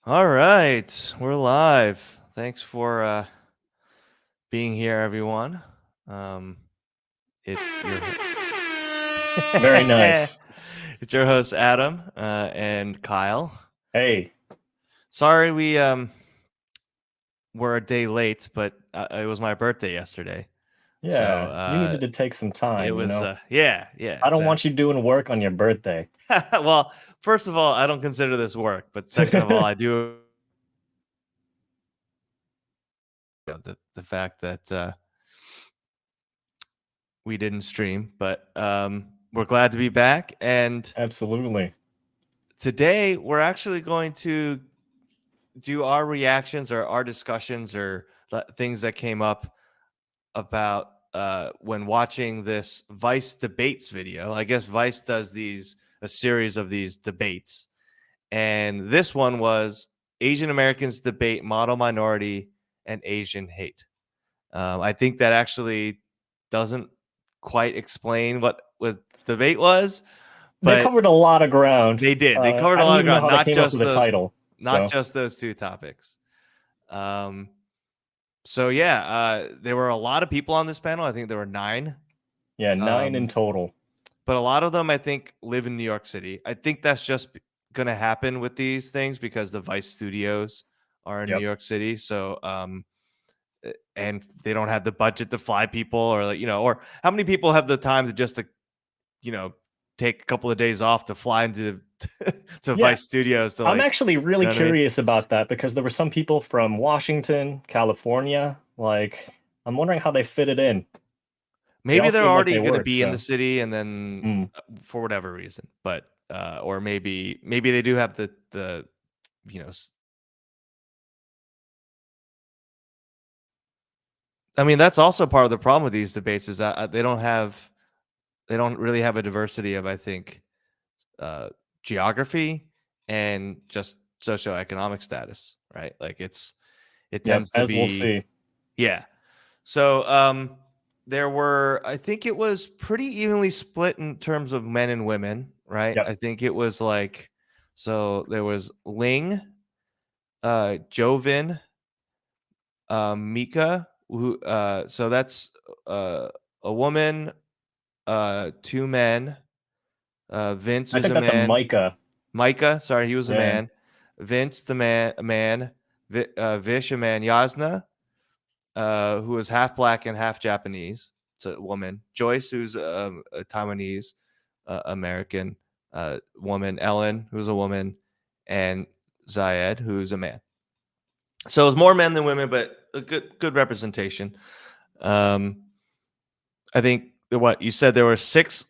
All right, we're live. Thanks for being here, everyone. Um, it's your Very nice. it's your host Adam and Kyle. Hey, Sorry we're a day late, but it was my birthday yesterday, so yeah, you needed to take some it time, was yeah, I don't want exactly. you doing work on your birthday. Well, first of all, I don't consider this work, but second of all, I do the fact that we didn't stream, but we're glad to be back. And Absolutely. today we're actually going to do our reactions or our discussions or things that came up about when watching this Vice debates video. I guess Vice does a series of these debates, and this one was Asian Americans debate model minority and Asian hate. I think that actually doesn't quite explain what was debate was, They but covered a lot of ground. they did. They covered a I don't lot of even know ground, how they came up with the title. not So, just those two topics. Um, so yeah, there were a lot of people on this panel. I think there were 9. yeah, 9 in Um, total. but a lot of them, I think, live in New York City. I think that's just going to happen with these things because the Vice studios are in New Yep. York City. So, and they don't have the budget to fly people, or or how many people have the time to just you know, take a couple of days off to fly into to Yeah, Vice Studios to I'm actually you really know what I mean? curious about that because there were some people from Washington, California. I'm wondering how they fit it in. They Maybe all they're seem like already they going to work, be in the so. city, and then Mm. for whatever reason, but or maybe they do have the you know. I mean, that's also part of the problem with these debates is that they don't really have a diversity of, I think, uh, geography and just socioeconomic status, right? Like it Yep, tends to as we'll be. see. Yeah. So there were, I think it was pretty evenly split in terms of men and women, right? Yep. I think it was like, so there was Ling, Jovin, Mika, who so that's uh a woman, 2 men, Vince I was think a that's a man, Micah. Micah, sorry, he was a Yeah. man, Vince the man, a man, Vish a man, Yasna, who is half black and half Japanese. It's a woman. Joyce, who's a Taiwanese American woman. Ellen, who's a woman, and Zayed, who's a man. So it's more men than women, but a good representation. Um, I think what you said, there were 6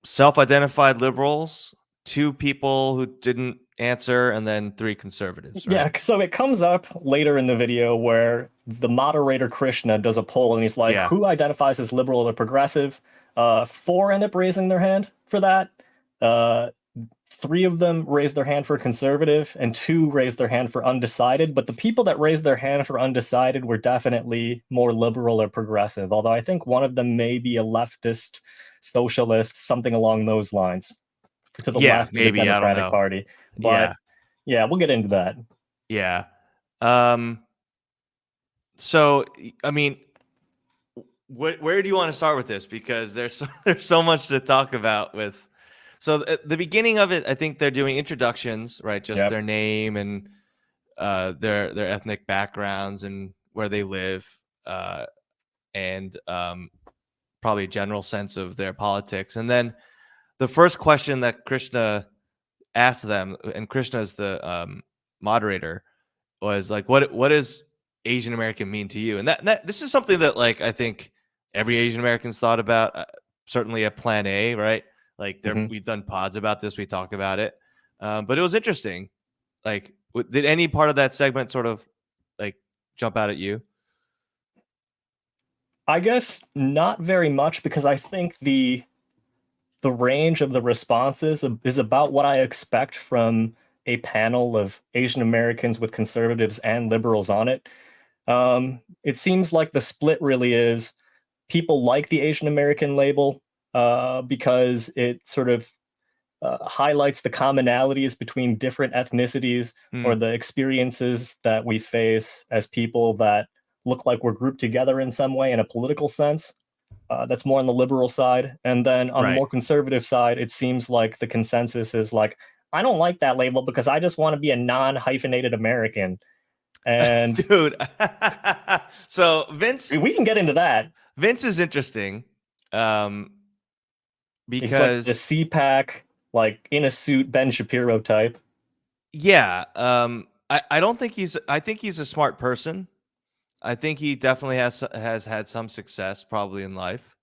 self-identified liberals, 2 people who didn't answer, and then 3 conservatives, right? Yeah, so it comes up later in the video where the moderator Krishna does a poll and he's like, Yeah. who identifies as liberal or progressive? 4 end up raising their hand for that. Uh, 3 of them raised their hand for conservative, and 2 raised their hand for undecided. But the people that raised their hand for undecided were definitely more liberal or progressive, although I think one of them may be a leftist, socialist, something along those lines, to the Yeah, left of the maybe, I don't Democratic know. Party. But Yeah. yeah, we'll get into that. Yeah. Um so I mean, where do you want to start with this? Because there's so much to talk about with. So at the beginning of it, I think they're doing introductions, right? Just Yep. their name and their ethnic backgrounds and where they live, and probably a general sense of their politics. And then the first question that Krishna asked them, and Krishna is the moderator, was like, what does Asian American mean to you? And that this is something that, like, I think every Asian American's thought about. Certainly at Plan A, right? Like there, Mhm. we've done pods about this. We talk about it, but it was interesting. Like, did any part of that segment sort of like jump out at you? I guess not very much because I think the range of the responses is about what I expect from a panel of Asian Americans with conservatives and liberals on it. It seems like the split really is people like the Asian American label because it sort of highlights the commonalities between different ethnicities or the experiences that we face as people that look like we're grouped together in some way in a political sense. That's more on the liberal side. And then on the more conservative side, it seems like the consensus is like, I don't like that label because I just want to be a non-hyphenated American. And dude, so Vince, we can get into that. Vince is interesting because he's like the CPAC, like in a suit, Ben Shapiro type. Yeah, I don't think I think he's a smart person. I think he definitely has had some success probably in life.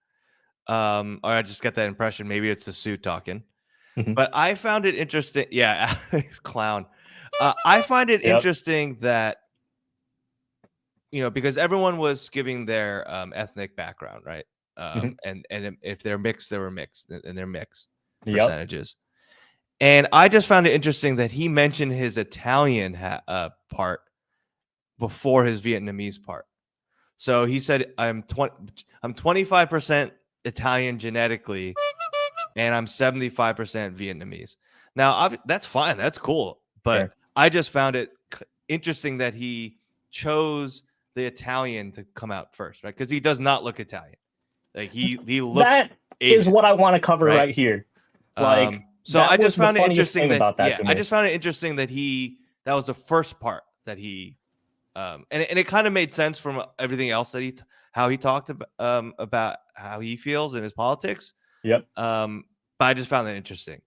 Or I just get that impression. Maybe it's the suit talking. But I found it interesting. Yeah, he's clown. I find it interesting that, because everyone was giving their ethnic background, right? And if they're mixed, they were mixed, and they're mixed percentages. And I just found it interesting that he mentioned his Italian part before his Vietnamese part. So he said, I'm 25% Italian genetically, and I'm 75% Vietnamese. Now, that's fine. That's cool. But I just found it interesting that he chose the Italian to come out first, right? Because he does not look Italian. Like he looks that Asian, is what I want to cover right here. Like, so I just found it interesting that, I just found it interesting that that was the first part that he, and it kind of made sense from everything else that how he talked about how he feels in his politics. Yep. But I just found that interesting.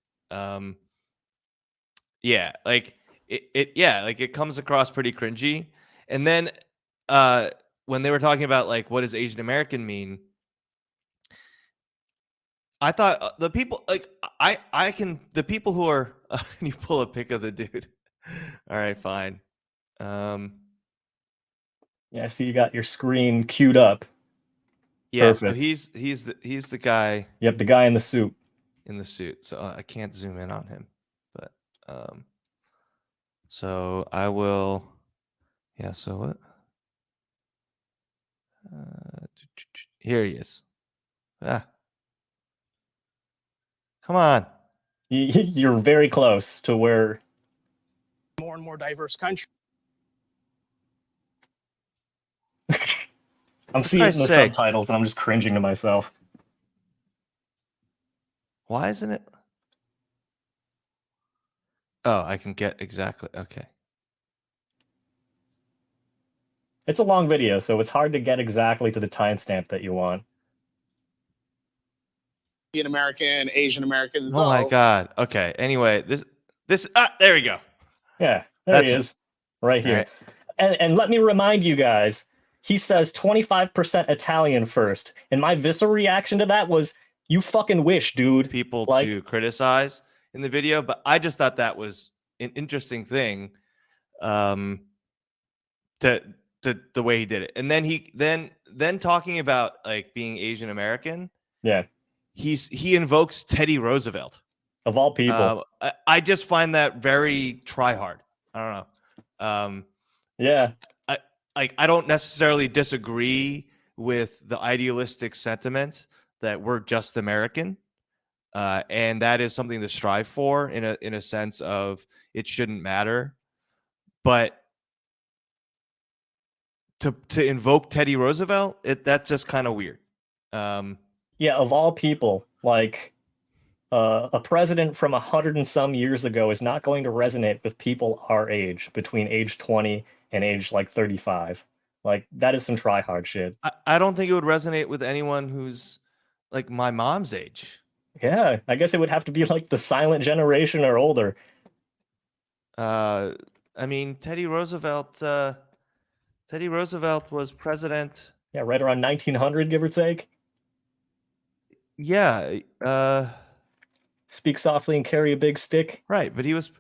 Yeah, like it comes across pretty cringy. And then when they were talking about like what does Asian American mean, I thought the people like the people who are can you pull a pic of the dude? All right, fine. Yeah, I see you got your screen queued up. Yeah, perfect. So he's the guy. Yep, the guy in the suit. In the suit. So I can't zoom in on him, but so I will. Yeah. So what? Here he is. Ah. Come on. You're very close to where. More and more diverse country. I'm seeing the subtitles and I'm just cringing to myself. Why isn't it? Oh, I can get exactly. Okay. It's a long video, so it's hard to get exactly to the timestamp that you want. American, Asian Americans. Oh my God. Okay. Anyway, this there we go. Yeah, there he is. Right here. Right. And let me remind you guys, he says 25% Italian first. And my visceral reaction to that was, you fucking wish, dude. People to criticize in the video, but I just thought that was an interesting thing. The way he did it. And then then talking about like being Asian American. Yeah. He invokes Teddy Roosevelt. Of all people. I just find that very try hard. I don't know. Yeah. I don't necessarily disagree with the idealistic sentiment that we're just American. And that is something to strive for in a sense of it shouldn't matter. But to invoke Teddy Roosevelt, that's just kind of weird. Yeah, of all people, like a president from 100 and some years ago is not going to resonate with people our age, between age 20 and age like 35. Like that is some try hard shit. I don't think it would resonate with anyone who's like my mom's age. Yeah, I guess it would have to be like the silent generation or older. I mean, Teddy Roosevelt was president. Yeah, right around 1900, give or take. Yeah. Speak softly and carry a big stick. Right, but he was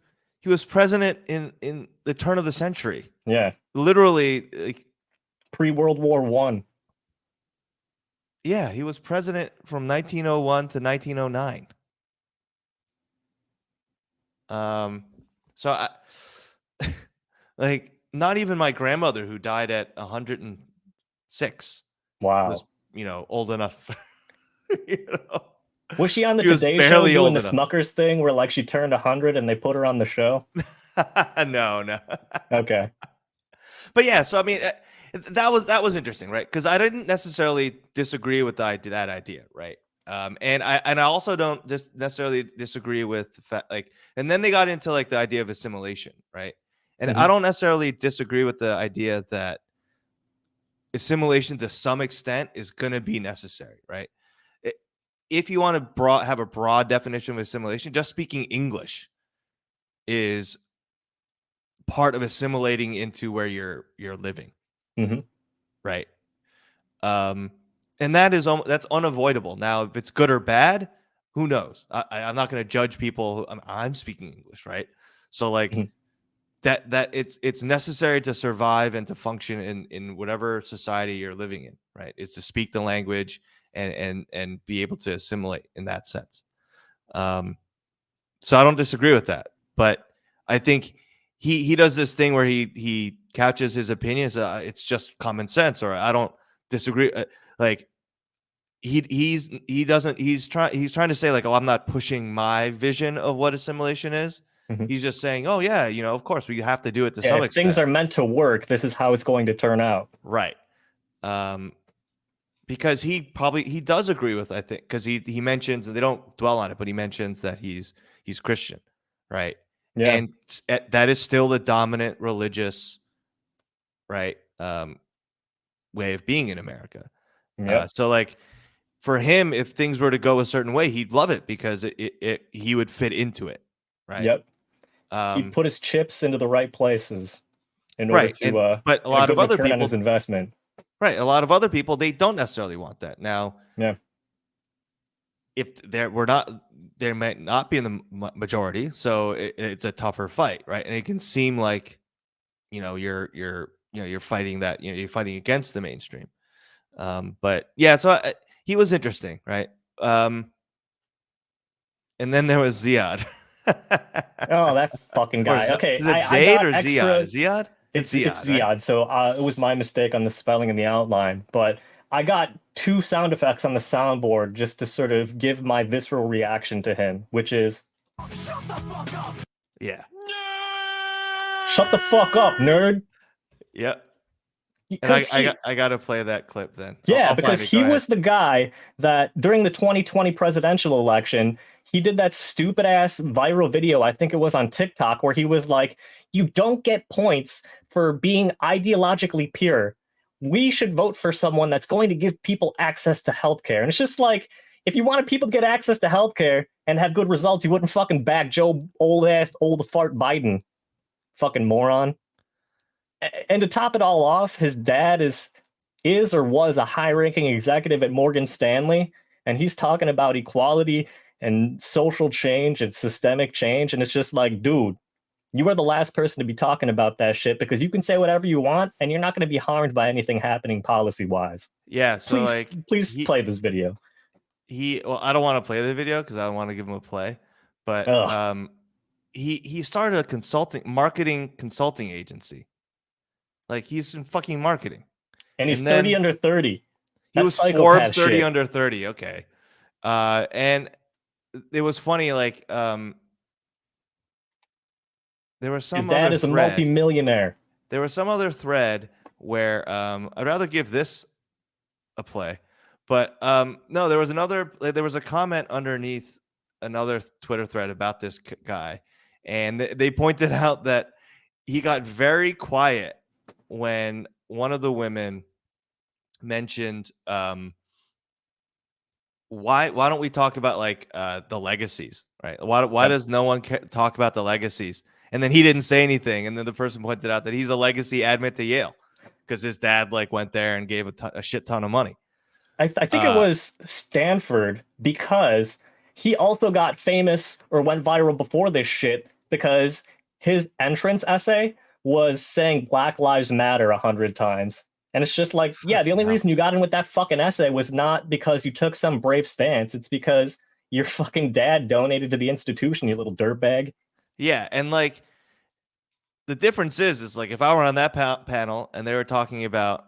president in the turn of the century. Yeah. Literally like pre-World War I. Yeah, he was president from 1901 to 1909. So I like not even my grandmother who died at 106 wow was, old enough. Was she on the She was Today Show barely doing old the enough. Smuckers thing where like she turned 100 and they put her on the show? No. Okay. But yeah, so I mean, that was interesting, right? Because I didn't necessarily disagree with that idea, right? And I also don't just necessarily disagree with the fact, like, and then they got into like the idea of assimilation, right? And I don't necessarily disagree with the idea that assimilation to some extent is going to be necessary, right? If you want to have a broad definition of assimilation, just speaking English is part of assimilating into where you're living, right? And that's unavoidable. Now, if it's good or bad, who knows? I'm not going to judge people. I'm speaking English, right? So like that it's necessary to survive and to function in whatever society you're living in, right? Is to speak the language and be able to assimilate in that sense. So I don't disagree with that, but I think he does this thing where he couches his opinions. It's just common sense, or I don't disagree. Like he's trying to say like, oh, I'm not pushing my vision of what assimilation is. He's just saying, oh yeah, of course we have to do it to some if extent. things are meant to work, this is how it's going to turn out. Right. Because he does agree with, I think, because he mentions, and they don't dwell on it, but he mentions that he's Christian, right? Yeah. And that is still the dominant religious, right, way of being in America. So like for him, if things were to go a certain way, he'd love it because he would fit into it, right? Yep. He put his chips into the right places in order to but a lot of other people on his investment. Right. A lot of other people, they don't necessarily want that. Now, if there might not be in the majority, so it's a tougher fight, right? And it can seem like, you're fighting that, you're fighting against the mainstream. But yeah, so he was interesting, right? And then there was Ziad. Oh, that fucking guy. Okay, is it Zayd or Ziad? Ziad? It's Ziad. Ziad. Right? So it was my mistake on the spelling and the outline, but I got 2 sound effects on the soundboard just to sort of give my visceral reaction to him, which is shut the fuck up. Yeah. Shut the fuck up, nerd. Yep. And I got to play that clip then. Yeah, I'll because he was the guy that during the 2020 presidential election, he did that stupid ass viral video, I think it was on TikTok, where he was like, you don't get points for being ideologically pure. We should vote for someone that's going to give people access to healthcare. And it's just like, if you wanted people to get access to healthcare and have good results, you wouldn't fucking back Joe old fart Biden. Fucking moron. And to top it all off, his dad is or was a high-ranking executive at Morgan Stanley, and he's talking about equality and social change and systemic change, and it's just like, dude, you are the last person to be talking about that shit because you can say whatever you want, and you're not going to be harmed by anything happening policy-wise. Yeah, so please play this video. Well, I don't want to play the video because I don't want to give him a play, but he started a marketing consulting agency. Like he's in fucking marketing. And he's 30 under 30. He was Forbes 30 under 30. Okay. And it was funny, like there was some his dad is a multi-millionaire. There was some other thread where I'd rather give this a play. But no, there was a comment underneath another Twitter thread about this guy, and they pointed out that he got very quiet when one of the women mentioned why don't we talk about like the legacies, right? Why does no one talk about the legacies? And then he didn't say anything, and then the person pointed out that he's a legacy admit to Yale because his dad like went there and gave a shit ton of money. I think it was Stanford, because he also got famous or went viral before this shit because his entrance essay was saying Black Lives Matter 100 times. And it's just like, yeah, the only reason you got in with that fucking essay was not because you took some brave stance. It's because your fucking dad donated to the institution, you little dirtbag. Yeah, and like the difference is like if I were on that panel and they were talking about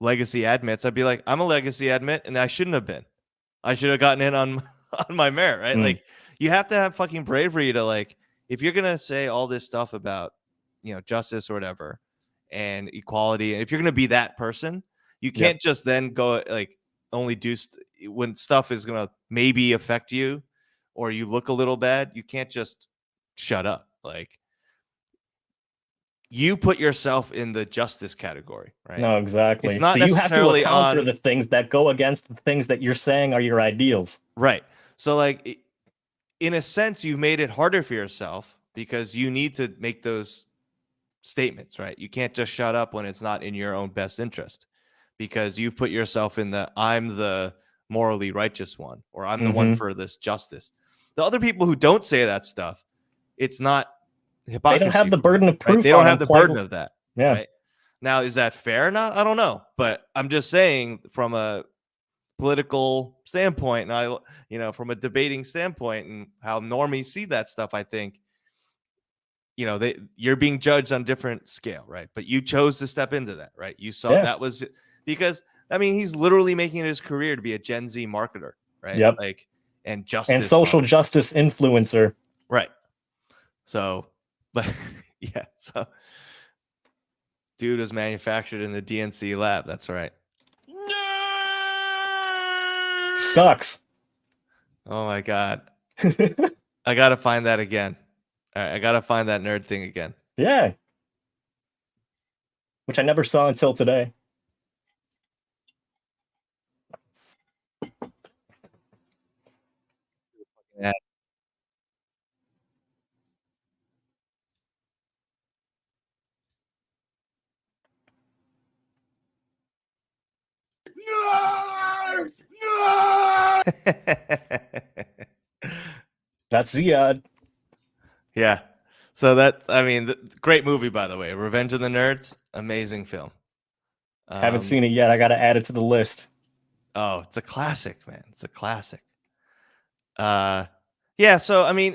legacy admits, I'd be like, I'm a legacy admit and I shouldn't have been. I should have gotten in on on my merit, right? Mm. Like you have to have fucking bravery to like if you're gonna say all this stuff about justice or whatever and equality, and if you're gonna be that person, you can't just then go like only do when stuff is gonna maybe affect you or you look a little bad. You can't just shut up. Like you put yourself in the justice category, right? No, exactly. It's not so you have to necessarily account for on the things that go against the things that you're saying are your ideals. right. So like in a sense, you've made it harder for yourself because you need to make those statements, right? You can't just shut up when it's not in your own best interest because you've put yourself in the I'm the morally righteous one or I'm the one for this justice. The other people who don't say that stuff, it's not hypocrisy. They don't have the for burden them, of proof. right? They don't on have them the burden of that. Yeah. Right? Now, is that fair or not? I don't know. But I'm just saying from a political standpoint and from a debating standpoint and how normies see that stuff, I think you're being judged on different scale, right? But you chose to step into that, right? You saw that was because he's literally making it his career to be a Gen Z marketer, right? Yep. Like and justice and social justice influencer, right? So but yeah, so dude was manufactured in the DNC lab, that's right. sucks. Oh my god. I gotta find that again. All right, I gotta find that nerd thing again. Yeah. Which I never saw until today. Yeah. No! That's Ziad. Yeah. So great movie, by the way. Revenge of the Nerds, amazing film. Haven't seen it yet. I got to add it to the list. Oh, it's a classic, man. It's a classic. Yeah. So,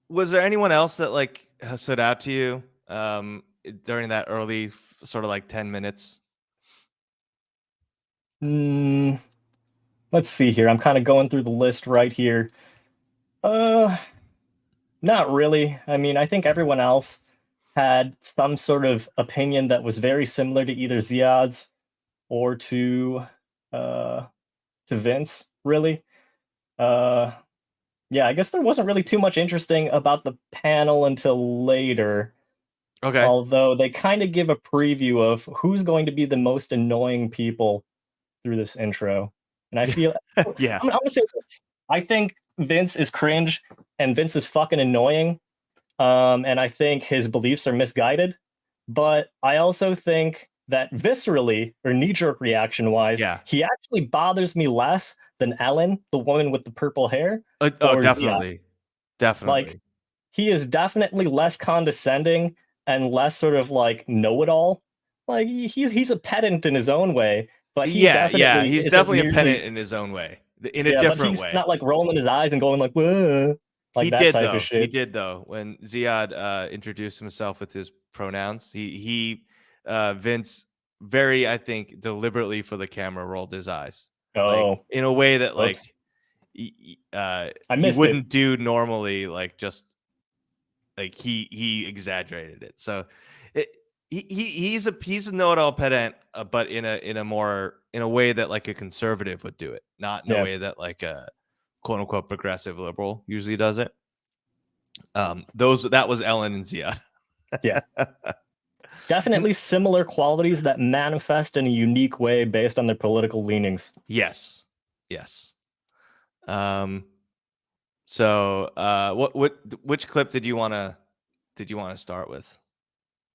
was there anyone else that like stood out to you during that early sort of like 10 minutes? Let's see here. I'm kind of going through the list right here. Not really. I think everyone else had some sort of opinion that was very similar to either Ziad's or to Vince, really. Yeah, I guess there wasn't really too much interesting about the panel until later. Okay. Although they kind of give a preview of who's going to be the most annoying people through this intro. And I feel yeah. I'm gonna say this. I think Vince is cringe and Vince is fucking annoying. And I think his beliefs are misguided. But I also think that viscerally or knee-jerk reaction-wise, he actually bothers me less than Ellen, the woman with the purple hair. Definitely. Ziad. Definitely. Like, he is definitely less condescending and less sort of like know-it-all. Like he's a pedant in his own way, but he's definitely a pedant in his own way, in a different way. Not like rolling his eyes and going like, whoa, like that type of shit. He did though. When Ziad introduced himself with his pronouns, Vince very, I think, deliberately for the camera rolled his eyes. Like, in a way that like he wouldn't do normally, like just like he exaggerated it. So he's a know-it-all pedant, but in a way that like a conservative would do it, not in a way that like a quote-unquote progressive liberal usually does it. That was Ellen and Ziad. Yeah. Definitely similar qualities that manifest in a unique way based on their political leanings. Yes. So which clip did you want to start with?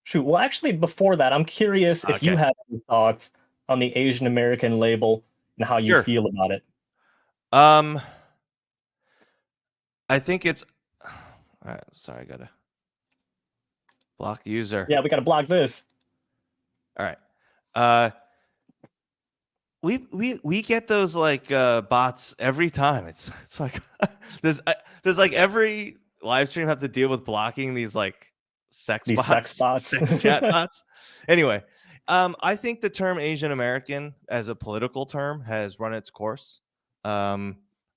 Shoot. Well, actually, before that, I'm curious if you have any thoughts on the Asian American label and how you feel about it. I think it's. All right, sorry, I gotta block user. Yeah, we gotta block this. All right. We get those like bots every time. It's like there's like every live stream have to deal with blocking these like sex bots. Sex chat bots. Anyway, I think the term Asian American as a political term has run its course.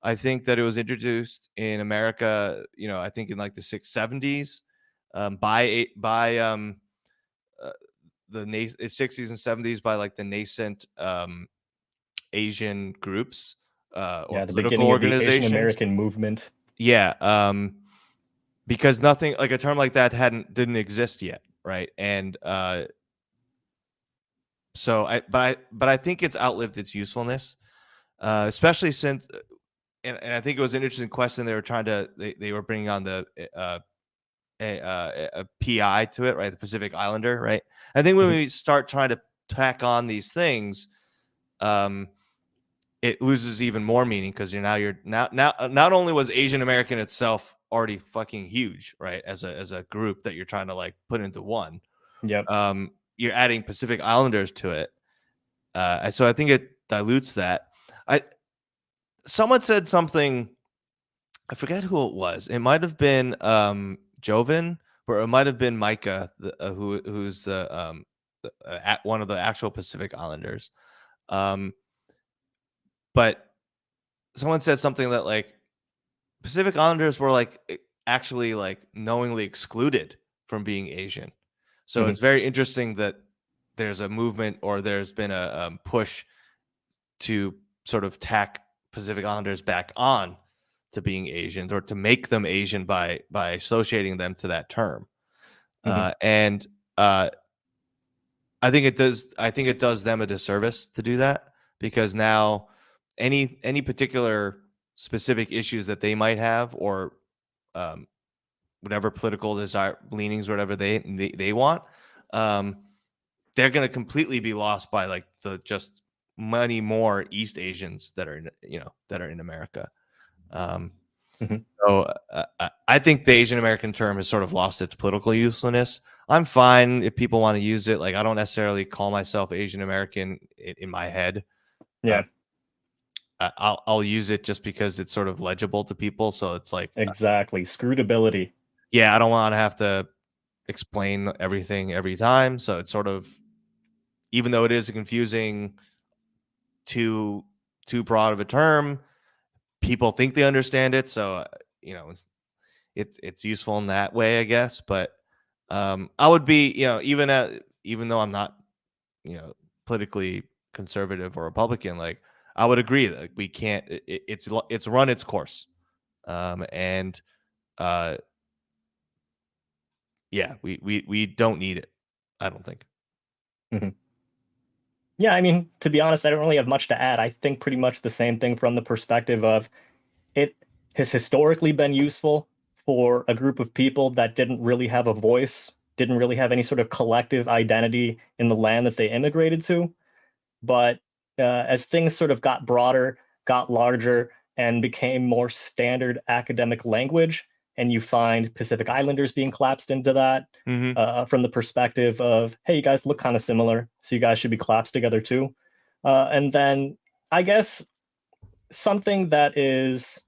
I think that it was introduced in America, I think in like the 70s, by the 60s and 70s by like the nascent Asian groups or Yeah, the political beginning of the Asian organizations. American movement. Yeah, because nothing like a term like that didn't exist yet, right? And so I think it's outlived its usefulness, especially since, and I think it was an interesting question. They were bringing on the a PI to it, right? The Pacific Islander, right? I think when Mhm. we start trying to tack on these things, it loses even more meaning because you're now not only was Asian American itself already fucking huge, right? As a group that you're trying to like put into one, Yep. you're adding Pacific Islanders to it, and so I think it dilutes that. Someone said something. I forget who it was. It might have been Joven, or it might have been Micah, who's one of the actual Pacific Islanders. But someone said something that like Pacific Islanders were like actually like knowingly excluded from being Asian. So Mhm. it's very interesting that there's a movement, or there's been a push to sort of tack Pacific Islanders back on to being Asian, or to make them Asian by associating them to that term. Mhm. And I think it does them a disservice to do that, because now any particular specific issues that they might have, or um, whatever political desire leanings, whatever they want, um, they're going to completely be lost by like the just many more East Asians that are in America. Mhm. So I think the Asian American term has sort of lost its political usefulness. I'm fine if people want to use it. Like, I don't necessarily call myself Asian American in my head. Uh, Yeah, I'll use it just because it's sort of legible to people. So it's like, exactly. Scrutability. yeah, I don't want to have to explain everything every time. So it's sort of, even though it is a confusing, too broad of a term, people think they understand it. So it's useful in that way, I guess. But I would be, even though I'm not, politically conservative or Republican, like I would agree that like, we can't. It's run its course, and uh, yeah, we don't need it. I don't think. Mhm. Yeah, I mean, to be honest, I don't really have much to add. I think pretty much the same thing from the perspective of it has historically been useful for a group of people that didn't really have a voice, didn't really have any sort of collective identity in the land that they immigrated to. But as things sort of got broader, got larger, and became more standard academic language, and you find Pacific Islanders being collapsed into that Mm-hmm. from the perspective of, hey, you guys look kind of similar, so you guys should be collapsed together too. And then I guess something that is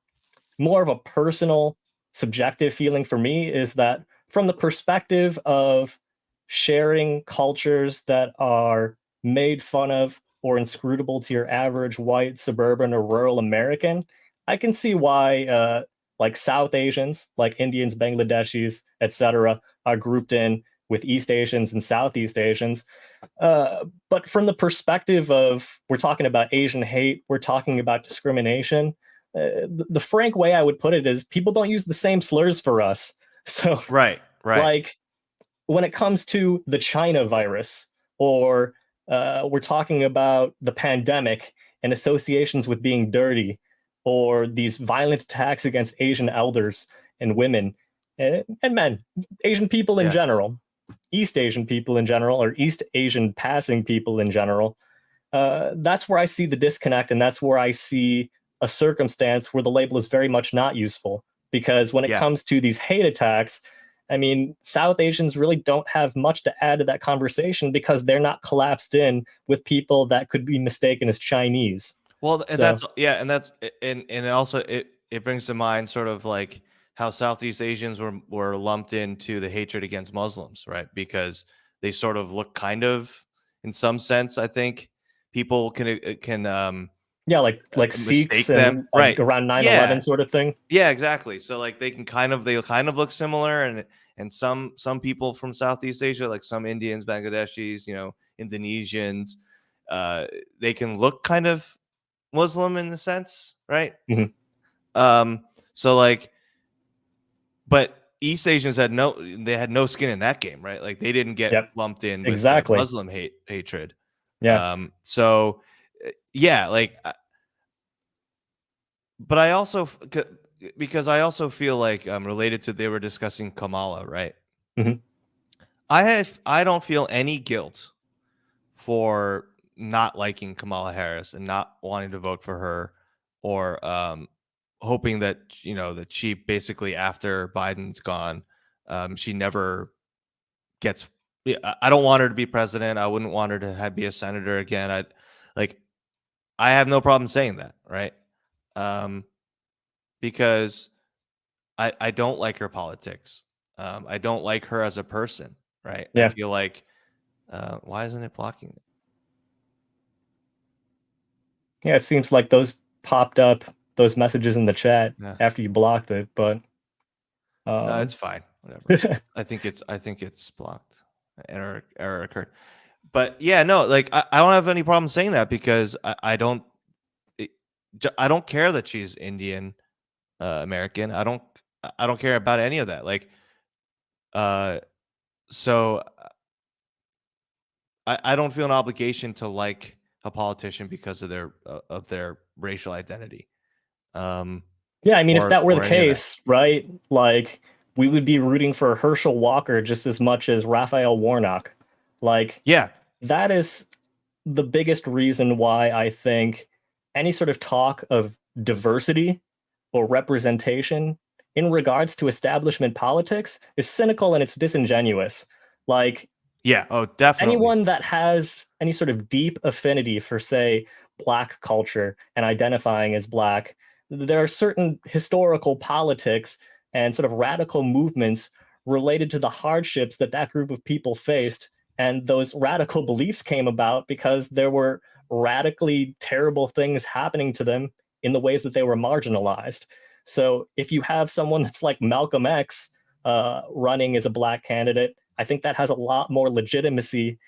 more of a personal, subjective feeling for me is that from the perspective of sharing cultures that are made fun of or inscrutable to your average white, suburban, or rural American, I can see why, like South Asians, like Indians, Bangladeshis, etc., are grouped in with East Asians and Southeast Asians. But from the perspective of, we're talking about Asian hate, we're talking about discrimination. The frank way I would put it is people don't use the same slurs for us. So, Right. like, when it comes to the China virus, or we're talking about the pandemic and associations with being dirty, or these violent attacks against Asian elders and women and men, Asian people in Yeah. general, East Asian people in general, or East Asian passing people in general. That's where I see the disconnect, and that's where I see a circumstance where the label is very much not useful. Because when it Yeah. comes to these hate attacks, I mean, South Asians really don't have much to add to that conversation because they're not collapsed in with people that could be mistaken as Chinese. Well, and So, and also it brings to mind sort of like how Southeast Asians were lumped into the hatred against Muslims, right? Because they sort of look kind of, in some sense, I think people can Yeah, like mistake Sikhs them, and like right? around 9/11 Yeah, sort of thing. yeah, exactly. So like they kind of look similar, and some people from Southeast Asia, like some Indians, Bangladeshis, Indonesians, they can look kind of Muslim in the sense, right? Mhm. So like, but East Asians had no skin in that game, right? Like they didn't get Yep. lumped in with the Exactly. Muslim hatred. Yeah. So yeah, like, but I also because I also feel like related to, they were discussing Kamala, right? Mhm. I don't feel any guilt for not liking Kamala Harris and not wanting to vote for her, or hoping that that she basically, after Biden's gone, she never gets. Yeah, I don't want her to be president. I wouldn't want her to be a senator again. I have no problem saying that, right? Because I don't like her politics. I don't like her as a person, right? I Yeah. feel like, why isn't it blocking it? Yeah, it seems like those popped up, those messages in the chat Yeah. after you blocked it, but No, it's fine. Whatever. I think it's blocked. Error occurred. But yeah, no, like I don't have any problem saying that, because I don't I don't care that she's Indian, American. I don't care about any of that. Like, so I don't feel an obligation to like a politician because of their racial identity. yeah, I mean, if that were the Or any of that. case, right? Like, we would be rooting for Herschel Walker just as much as Raphael Warnock. Like, Yeah. that is the biggest reason why I think any sort of talk of diversity or representation in regards to establishment politics is cynical and it's disingenuous. Like, Yeah. Oh, definitely. anyone that has any sort of deep affinity for, say, Black culture and identifying as Black, there are certain historical politics and sort of radical movements related to the hardships that that group of people faced. And those radical beliefs came about because there were radically terrible things happening to them in the ways that they were marginalized. So if you have someone that's like Malcolm X running as a Black candidate, I think that has a lot more legitimacy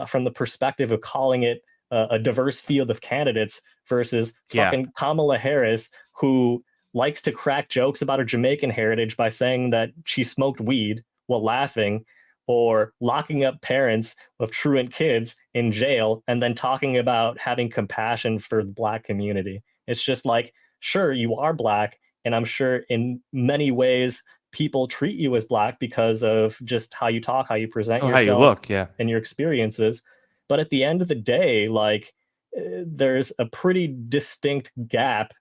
from the perspective of calling it a diverse field of candidates versus fucking Kamala Harris, who likes to crack jokes about her Jamaican heritage by saying that she smoked weed while laughing, or locking up parents of truant kids in jail and then talking about having compassion for the Black community. It's just like, sure, you are Black, and I'm sure in many ways people treat you as Black because of just how you talk, how you present Oh, how you yourself, look. Yeah. and your experiences. But at the end of the day, like, there's a pretty distinct gap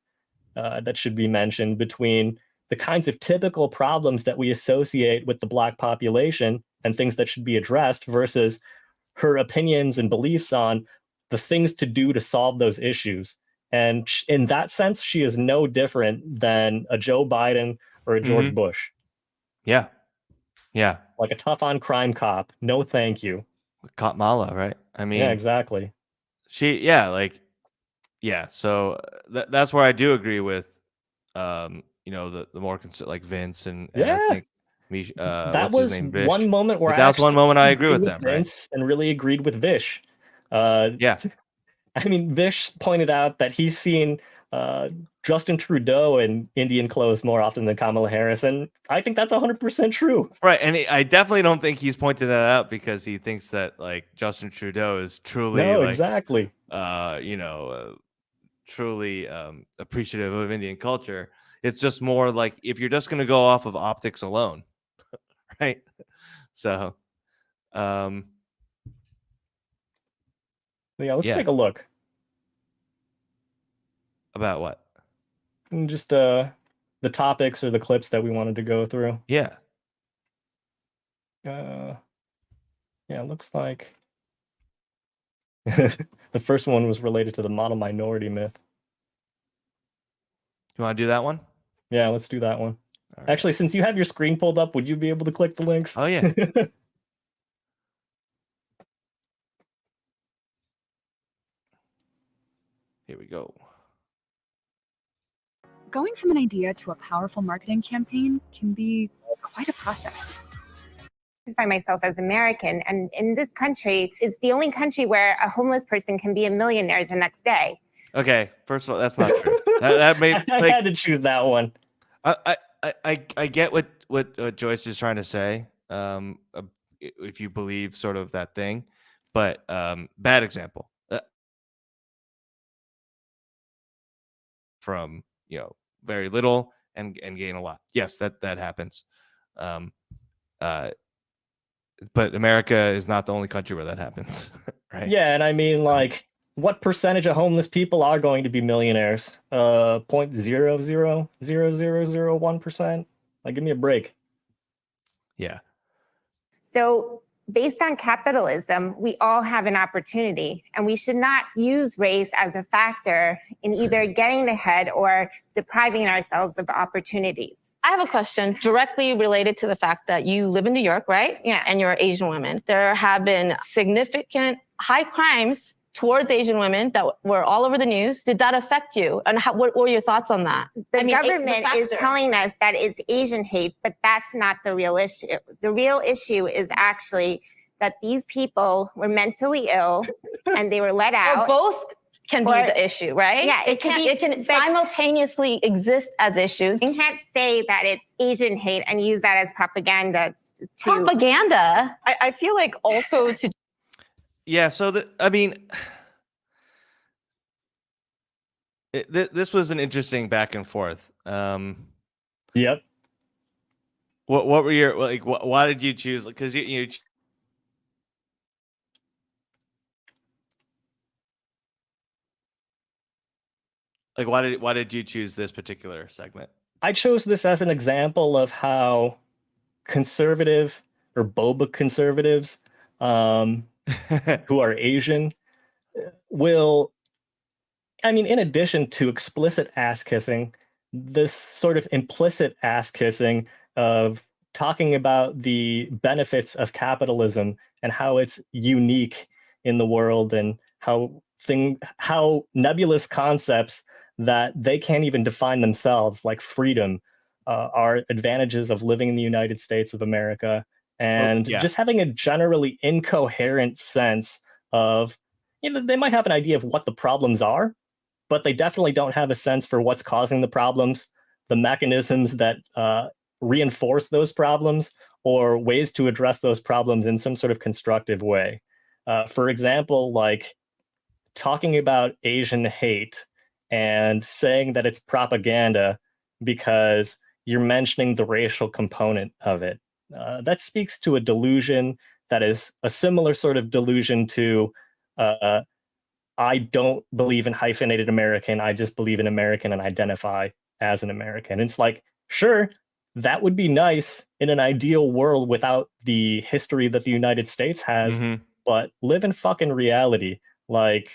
that should be mentioned between the kinds of typical problems that we associate with the Black population and things that should be addressed versus her opinions and beliefs on the things to do to solve those issues. And in that sense, she is no different than a Joe Biden or a George Bush. Yeah. Yeah. Like a tough on crime cop. No, thank you. Kamala, right? I mean, Yeah, exactly. So that's where I do agree with, the more like Vince and I Yeah. think That what's his was name, one Vish. moment where Like, I that was one actually moment I agree agreed with with them, right? Vince and really agreed with Vish. Yeah. I mean, Vish pointed out that he's seen Justin Trudeau in Indian clothes more often than Kamala Harris, and I think that's 100% true. Right, and I definitely don't think he's pointed that out because he thinks that like Justin Trudeau is truly No, like exactly. truly appreciative of Indian culture. It's just more like, if you're just going to go off of optics alone, right? So, Yeah, let's yeah. take a look. About what? And just the topics or the clips that we wanted to go through. Yeah. Yeah, it looks like the first one was related to the model minority myth. You want to do that one? Yeah, let's do that one. All right. Actually, since you have your screen pulled up, would you be able to click the links? Oh, yeah. Here we go. going from an idea to a powerful marketing campaign can be quite a process. I find myself as American, and in this country, it's the only country where a homeless person can be a millionaire the next day. Okay, first of all, that's not true. that made I had to choose that one. I get what Joyce is trying to say. If you believe sort of that thing, but bad example. From very little and gain a lot. Yes, that happens. But America is not the only country where that happens, right? Yeah, and I mean, like, what percentage of homeless people are going to be millionaires? 0.00001%. Like, give me a break. Yeah. So based on capitalism, we all have an opportunity, and we should not use race as a factor in either getting ahead or depriving ourselves of opportunities. I have a question directly related to the fact that you live in New York, right? Yeah. And you're an Asian woman. There have been significant high crimes towards Asian women that were all over the news. Did that affect you? And what were your thoughts on that? The government is telling us that it's Asian hate, but that's not the real issue. The real issue is actually that these people were mentally ill and they were let out. Or both can be the issue, right? Yeah, it can simultaneously exist as issues. You can't say that it's Asian hate and use that as propaganda. Propaganda? I feel like also to... Yeah, so this was an interesting back and forth. Yep. What were your why did you choose? Because you why did you choose this particular segment? I chose this as an example of how conservative or boba conservatives who are Asian will, I mean, in addition to explicit ass kissing, this sort of implicit ass kissing of talking about the benefits of capitalism and how it's unique in the world and how nebulous concepts that they can't even define themselves, like freedom, are advantages of living in the United States of America, and just having a generally incoherent sense of, they might have an idea of what the problems are, but they definitely don't have a sense for what's causing the problems, the mechanisms that reinforce those problems, or ways to address those problems in some sort of constructive way. For example, like talking about Asian hate and saying that it's propaganda because you're mentioning the racial component of it. That speaks to a delusion that is a similar sort of delusion to I don't believe in hyphenated American, I just believe in American and identify as an American. It's like, sure, that would be nice in an ideal world without the history that the United States has, but live in fucking reality. Like,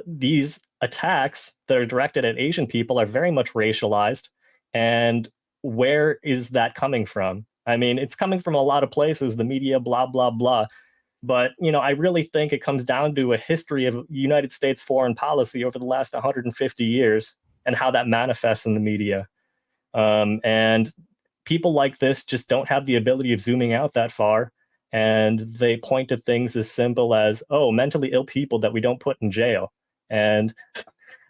these attacks that are directed at Asian people are very much racialized. And where is that coming from? I mean, it's coming from a lot of places, the media, blah, blah, blah. But, I really think it comes down to a history of United States foreign policy over the last 150 years and how that manifests in the media. And people like this just don't have the ability of zooming out that far. And they point to things as simple as, oh, mentally ill people that we don't put in jail. And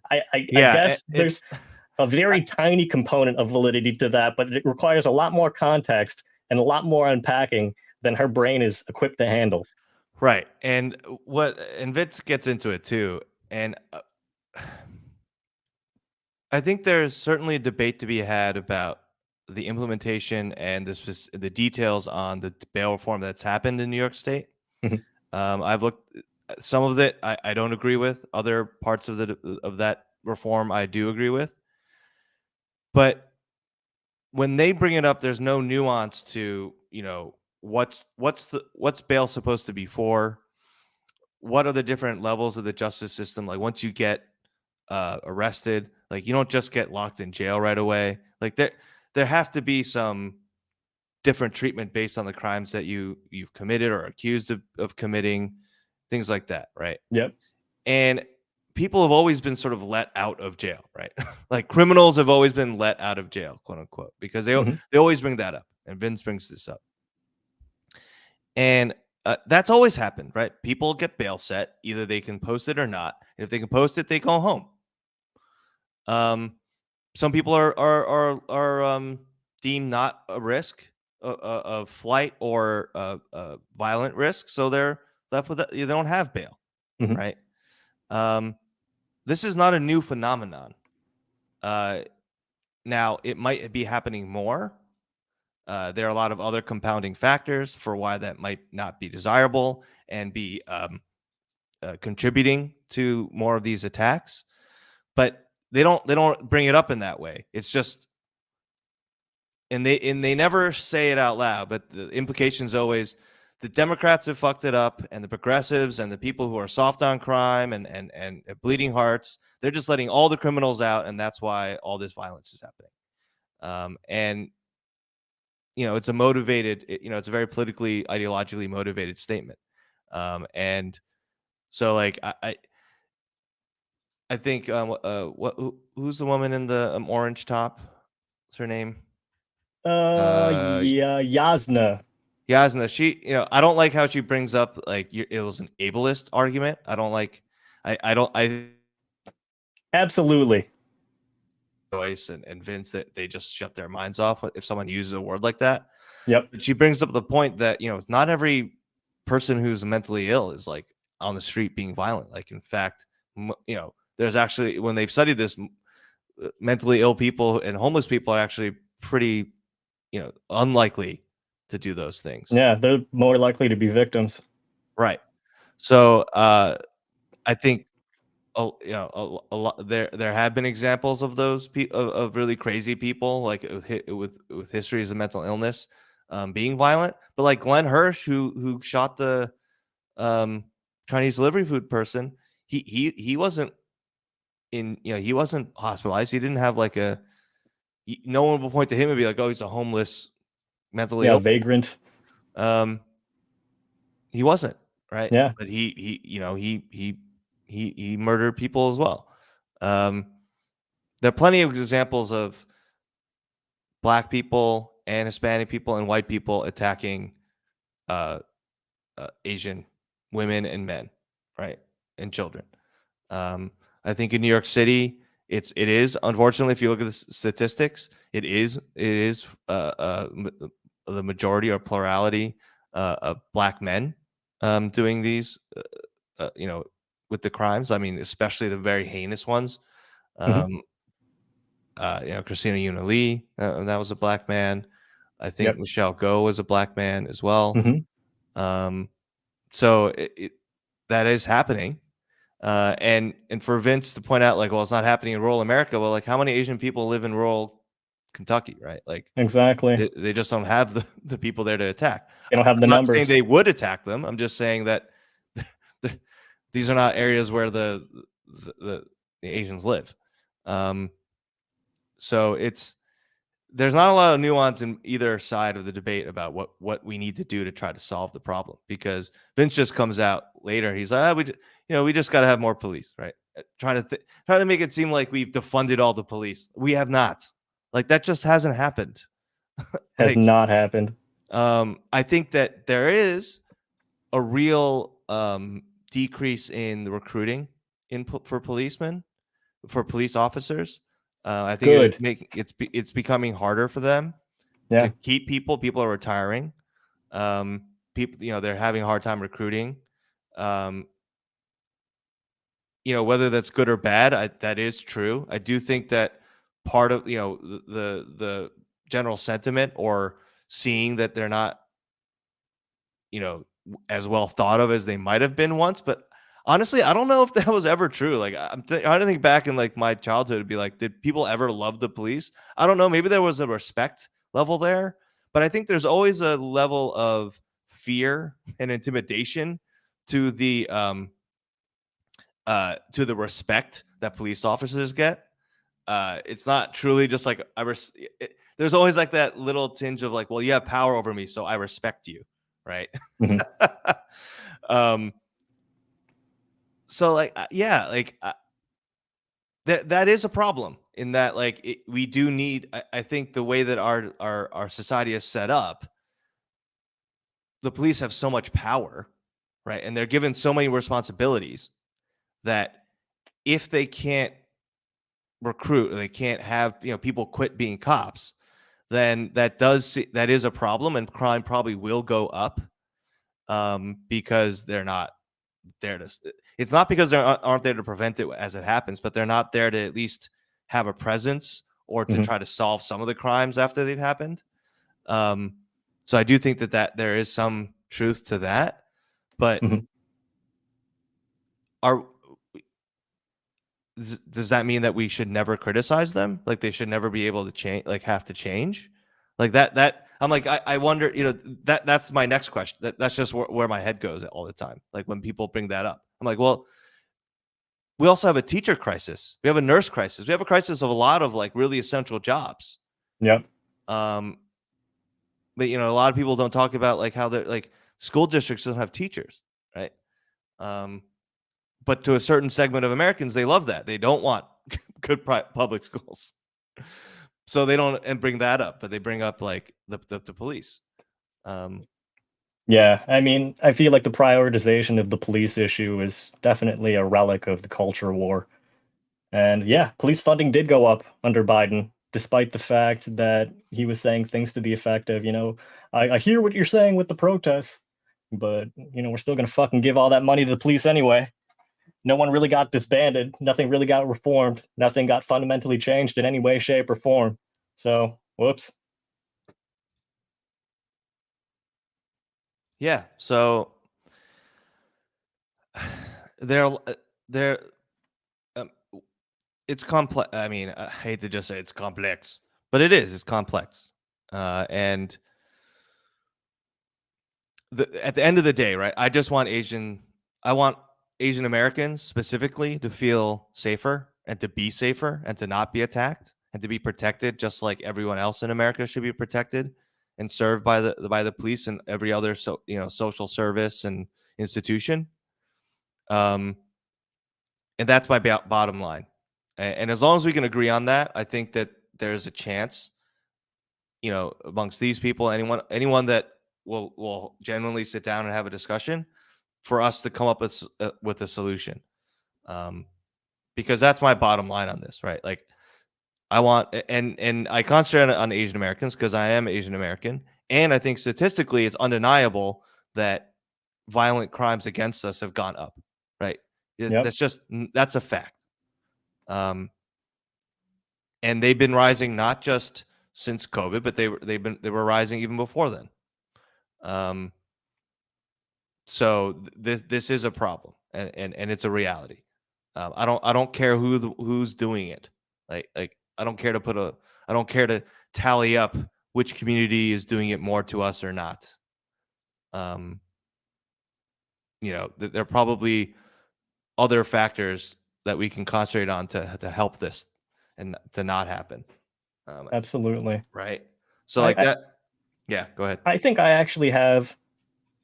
I guess there's a very tiny component of validity to that, but it requires a lot more context and a lot more unpacking than her brain is equipped to handle. Right. And Vince gets into it too. And I think there's certainly a debate to be had about the implementation and the details on the bail reform that's happened in New York State. I've looked some of it I don't agree with. Other parts of that reform I do agree with. But when they bring it up, there's no nuance to, what's bail supposed to be for? What are the different levels of the justice system? Like, once you get arrested, like, you don't just get locked in jail right away. Like, there have to be some different treatment based on the crimes that you've committed or accused of committing, things like that, right? Yep. And people have always been sort of let out of jail, right? Like criminals have always been let out of jail, quote unquote, because they always bring that up, and Vince brings this up, and that's always happened, right? People get bail set, either they can post it or not. And if they can post it, they go home. Some people are deemed not a risk of flight or violent risk, so they're left with they don't have bail, right? This is not a new phenomenon. Now it might be happening more. There are a lot of other compounding factors for why that might not be desirable and be contributing to more of these attacks, but they don't bring it up in that way. It's just, and they never say it out loud, but the implication is always the Democrats have fucked it up, and the progressives and the people who are soft on crime and bleeding hearts, they're just letting all the criminals out, and that's why all this violence is happening. And it's a motivated, it's a very politically, ideologically motivated statement. And so, like, I think who's the woman in the orange top? What's her name? Yasna. Yasna. She, I don't like how she brings up like it was an ableist argument. I don't like. I Absolutely. Joyce and Vince that they just shut their minds off if someone uses a word like that. Yep. But she brings up the point that not every person who's mentally ill is like on the street being violent. Like, in fact, there's actually, when they've studied this, mentally ill people and homeless people are actually pretty unlikely to do those things. Yeah, they're more likely to be victims. Right. So I think a lot there have been examples of those of really crazy people like with histories of mental illness being violent, but like Glenn Hirsch who shot the Chinese delivery food person, he wasn't he wasn't hospitalized. He didn't have like no one will point to him and be like, oh, he's a homeless mentally ill vagrant. He wasn't, right? Yeah. But he murdered people as well. There are plenty of examples of Black people and Hispanic people and white people attacking Asian women and men, right, and children. I think in New York City, it is unfortunately, if you look at the statistics, it is the majority or plurality of Black men doing these, with the crimes. I mean, especially the very heinous ones. Christina Yuna Lee, that was a Black man. I think Michelle Go was a Black man as well. So that is happening. And for Vince to point out, like, well, it's not happening in rural America. Well, like, how many Asian people live in rural Kentucky, right? Like, exactly. They just don't have the people there to attack. They don't have the numbers. I'm not saying they would attack them. I'm just saying that these are not areas where the Asians live. So there's not a lot of nuance in either side of the debate about what we need to do to try to solve the problem, because Vince just comes out later. He's like, we just got to have more police, right? Trying to make it seem like we've defunded all the police. We have not. Like, that just hasn't happened. Has not happened. I think that there is a real decrease in the recruiting for policemen, for police officers. I think it's becoming harder for them to keep people. People are retiring. People, they're having a hard time recruiting. Whether that's good or bad, that is true. I do think that part of the general sentiment, or seeing that they're not as well thought of as they might have been once. But honestly, I don't know if that was ever true. Like, I don't think back in like my childhood, it'd be like, did people ever love the police? I don't know. Maybe there was a respect level there, but I think there's always a level of fear and intimidation to the respect that police officers get. It's not truly just like there's always like that little tinge of like, well, you have power over me, so I respect you, right? So like, that is a problem in that, like, we do need, I think the way that our society is set up, the police have so much power, right? And they're given so many responsibilities that if they can't recruit, or they can't have, people quit being cops, then that is a problem, and crime probably will go up, because they're not there to. It's not because they aren't there to prevent it as it happens, but they're not there to at least have a presence or to try to solve some of the crimes after they've happened. So I do think that there is some truth to that, but does that mean that we should never criticize them? Like, they should never be able to change, like have to change, like that I'm like, I wonder, that's my next question. That's just where my head goes all the time. Like, when people bring that up, I'm like, well, we also have a teacher crisis. We have a nurse crisis. We have a crisis of a lot of, like, really essential jobs. Yep. But a lot of people don't talk about, like, how they're, like, school districts don't have teachers, right? But to a certain segment of Americans, they love that. They don't want good public schools. So they don't and bring that up, but they bring up, like, the police. Yeah, I mean, I feel like the prioritization of the police issue is definitely a relic of the culture war. And yeah, police funding did go up under Biden, despite the fact that he was saying things to the effect of, I hear what you're saying with the protests, but, we're still going to fucking give all that money to the police anyway. No one really got disbanded. Nothing really got reformed. Nothing got fundamentally changed in any way, shape, or form. So, whoops. Yeah. So it's complex. I mean, I hate to just say it's complex, but it is. It's complex. And at the end of the day, right? I want Asian Americans specifically to feel safer and to be safer and to not be attacked and to be protected, just like everyone else in America should be protected and served by the police and every other social service and institution. And that's my bottom line. And as long as we can agree on that, I think that there's a chance, amongst these people, anyone that will genuinely sit down and have a discussion, for us to come up with a solution. Because that's my bottom line on this, right? Like, I want, and I concentrate on Asian Americans because I am Asian American, and I think statistically it's undeniable that violent crimes against us have gone up, right? Yep. That's a fact. And they've been rising not just since COVID, but they were rising even before then. So this is a problem, and it's a reality. I don't care who's doing it. Like I don't care to tally up which community is doing it more to us or not. There are probably other factors that we can concentrate on to help this and to not happen. Absolutely. Right. So yeah, go ahead. I think I actually have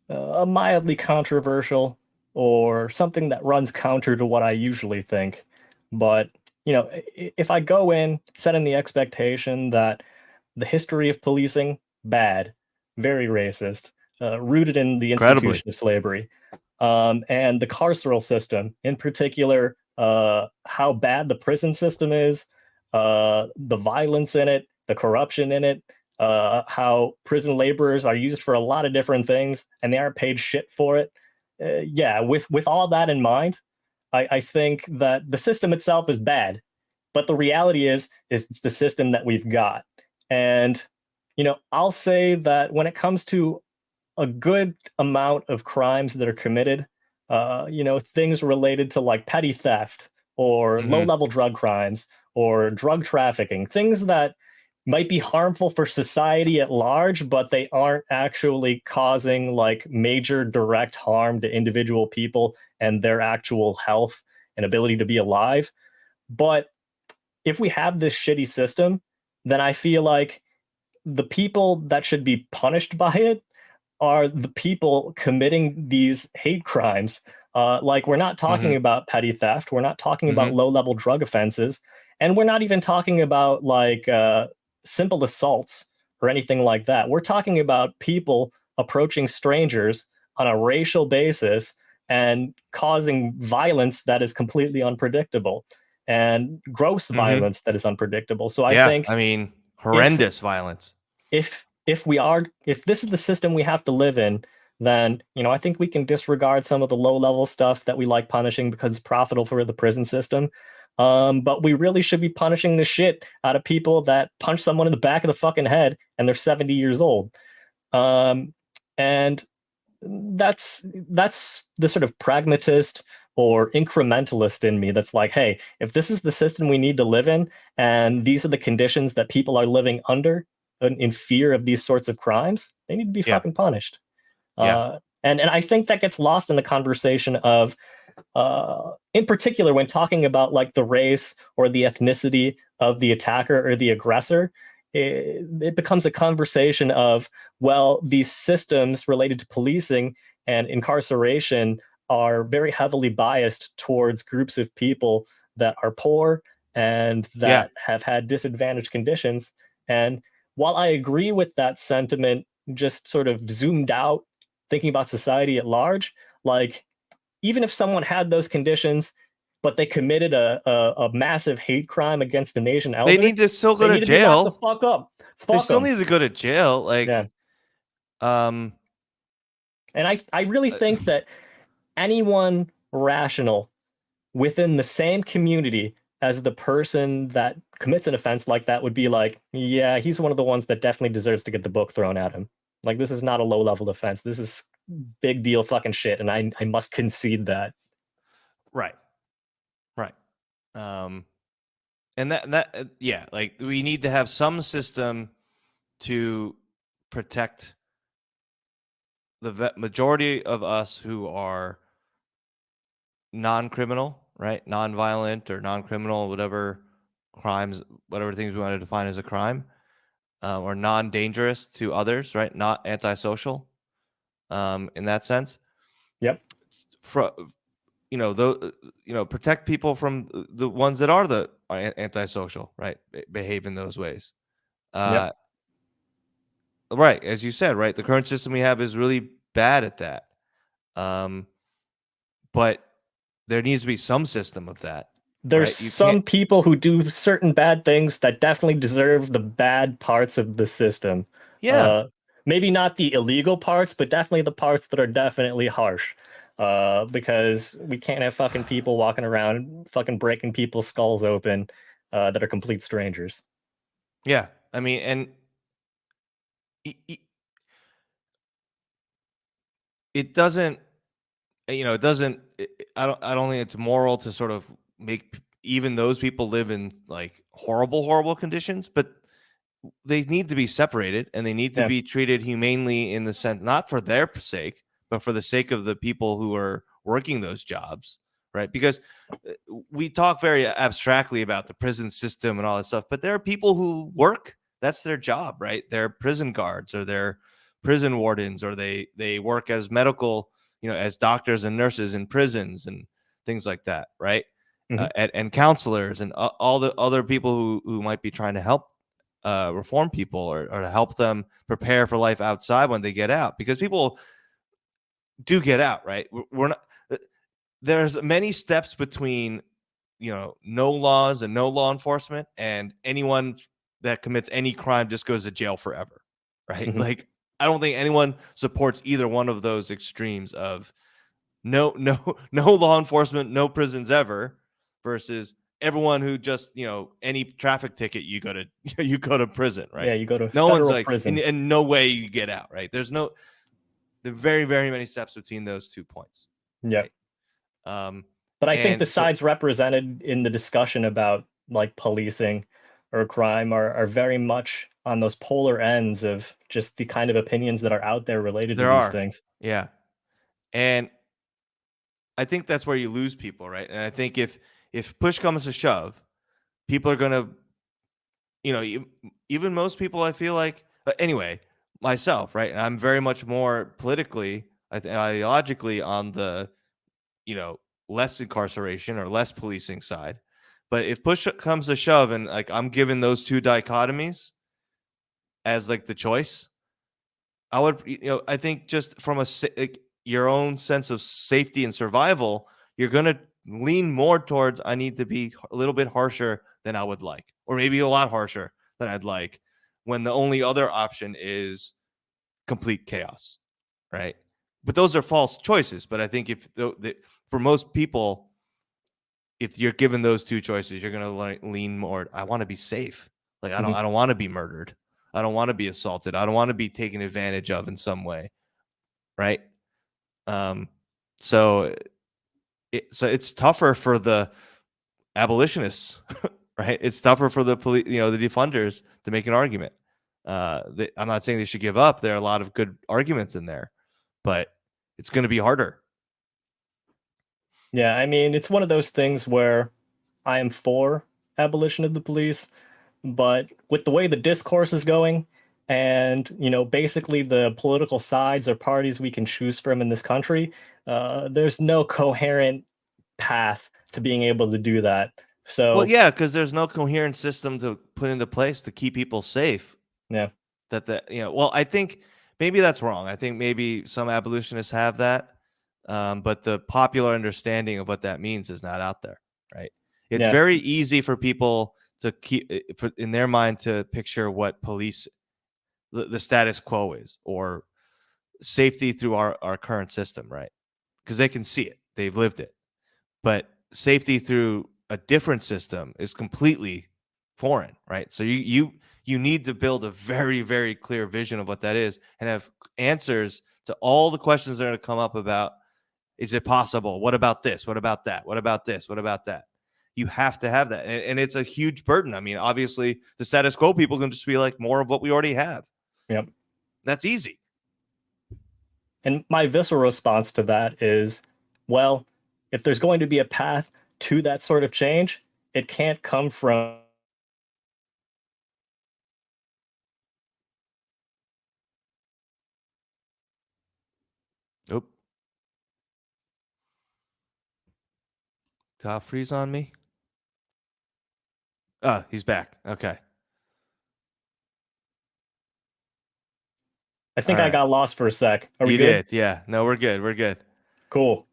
a mildly controversial or something that runs counter to what I usually think. But, if I go in setting the expectation that the history of policing, bad, very racist, rooted in the institution of slavery, and the carceral system, in particular, how bad the prison system is, the violence in it, the corruption in it, how prison laborers are used for a lot of different things and they aren't paid shit for it. With all that in mind, I think that the system itself is bad, but the reality is it's the system that we've got. And, I'll say that when it comes to a good amount of crimes that are committed, things related to like petty theft or low-level drug crimes or drug trafficking, things that might be harmful for society at large, but they aren't actually causing like major direct harm to individual people and their actual health and ability to be alive. But if we have this shitty system, then I feel like the people that should be punished by it are the people committing these hate crimes, Like, we're not talking about petty theft. We're not talking about low-level drug offenses. And we're not even talking about, like, simple assaults or anything like that. We're talking about people approaching strangers on a racial basis and causing violence that is completely unpredictable and gross violence that is unpredictable. So I think, I mean, horrendous violence. If this is the system we have to live in, then, you know, I think we can disregard some of the low-level stuff that we like punishing because it's profitable for the prison system. But we really should be punishing the shit out of people that punch someone in the back of the fucking head and they're 70 years old. And that's the sort of pragmatist or incrementalist in me that's like, hey, if this is the system we need to live in, and these are the conditions that people are living under in fear of these sorts of crimes, they need to be fucking punished. And I think that gets lost in the conversation of, in particular, when talking about like the race or the ethnicity of the attacker or the aggressor, it becomes a conversation of, well, these systems related to policing and incarceration are very heavily biased towards groups of people that are poor and that have had disadvantaged conditions. And while I agree with that sentiment, just sort of zoomed out, thinking about society at large, like, even if someone had those conditions, but they committed a massive hate crime against an Asian elder, They need to still go to jail. The fuck up. They still need to go to jail. Like, and I really think that anyone rational within the same community as the person that commits an offense like that would be like, yeah, he's one of the ones that definitely deserves to get the book thrown at him. Like, this is not a low-level offense. This is big deal fucking shit, and I must concede that. Right. And that like, we need to have some system to protect the majority of us who are non-criminal, right? Non-violent or non-criminal, whatever crimes, whatever things we want to define as a crime, or non-dangerous to others, right? Not antisocial, in that sense. Yep. Protect people from the ones that are the antisocial, right? Behave in those ways. Right, as you said, right? The current system we have is really bad at that. But there needs to be some system of that. There's some people who do certain bad things that definitely deserve the bad parts of the system. Maybe not the illegal parts, but definitely the parts that are definitely harsh. Because we can't have fucking people walking around fucking breaking people's skulls open that are complete strangers. Yeah, I mean, and it doesn't, I don't think it's moral to sort of make even those people live in like horrible conditions, but they need to be separated and they need to be treated humanely, in the sense, not for their sake, but for the sake of the people who are working those jobs, right? Because we talk very abstractly about the prison system and all that stuff, but there are people who work, that's their job, right? They're prison guards, or they're prison wardens, or they work as medical, as doctors and nurses in prisons and things like that, right? And counselors and all the other people who might be trying to help reform people, or to help them prepare for life outside when they get out, because people do get out, right? We're not. There's many steps between, no laws and no law enforcement, and anyone that commits any crime just goes to jail forever, right? Like, I don't think anyone supports either one of those extremes of no law enforcement, no prisons ever, versus everyone who just, any traffic ticket, you go to prison, right? Yeah, you go to no one's like prison. and no way you get out, right? There are very, very many steps between those 2 points. Yeah. Right? But I think the sides represented in the discussion about like policing or crime are very much on those polar ends of just the kind of opinions that are out there related to these things. Yeah. And I think that's where you lose people, right? And I think if push comes to shove, people are going to, even most people, I feel like, anyway, myself, right? And I'm very much more politically, ideologically on the, less incarceration or less policing side. But if push comes to shove and like I'm given those two dichotomies as like the choice, I would, I think just from your own sense of safety and survival, you're going to lean more towards I need to be a little bit harsher than I would like, or maybe a lot harsher than I'd like, when the only other option is complete chaos, right? But those are false choices. But I think if for most people, if you're given those two choices, you're going to lean more. I want to be safe. Like I don't want to be murdered. I don't want to be assaulted. I don't want to be taken advantage of in some way, right? So it's tougher for the abolitionists, right? It's tougher for the police, the defunders to make an argument. I'm not saying they should give up. There are a lot of good arguments in there, but it's going to be harder. Yeah, I mean, it's one of those things where I am for abolition of the police, but with the way the discourse is going and, basically the political sides or parties we can choose from in this country, there's no coherent path to being able to do that. So, well, yeah, because there's no coherent system to put into place to keep people safe. Yeah. Well, I think maybe that's wrong. I think maybe some abolitionists have that, but the popular understanding of what that means is not out there, right? It's very easy for people to keep in their mind to picture what police, the status quo is, or safety through our current system, right? Because they can see it, they've lived it. But safety through a different system is completely foreign, right? So you need to build a very, very clear vision of what that is and have answers to all the questions that are going to come up about, is it possible? What about this? What about that? What about this? What about that? You have to have that. And it's a huge burden. I mean, obviously, the status quo people can just be like more of what we already have. Yep. That's easy. And my visceral response to that is, well, if there's going to be a path to that sort of change, it can't come from Oop. Top freeze on me. Oh, he's back. Okay. I think I got lost for a sec. Are we good? You did. Yeah. No, we're good. We're good. Cool.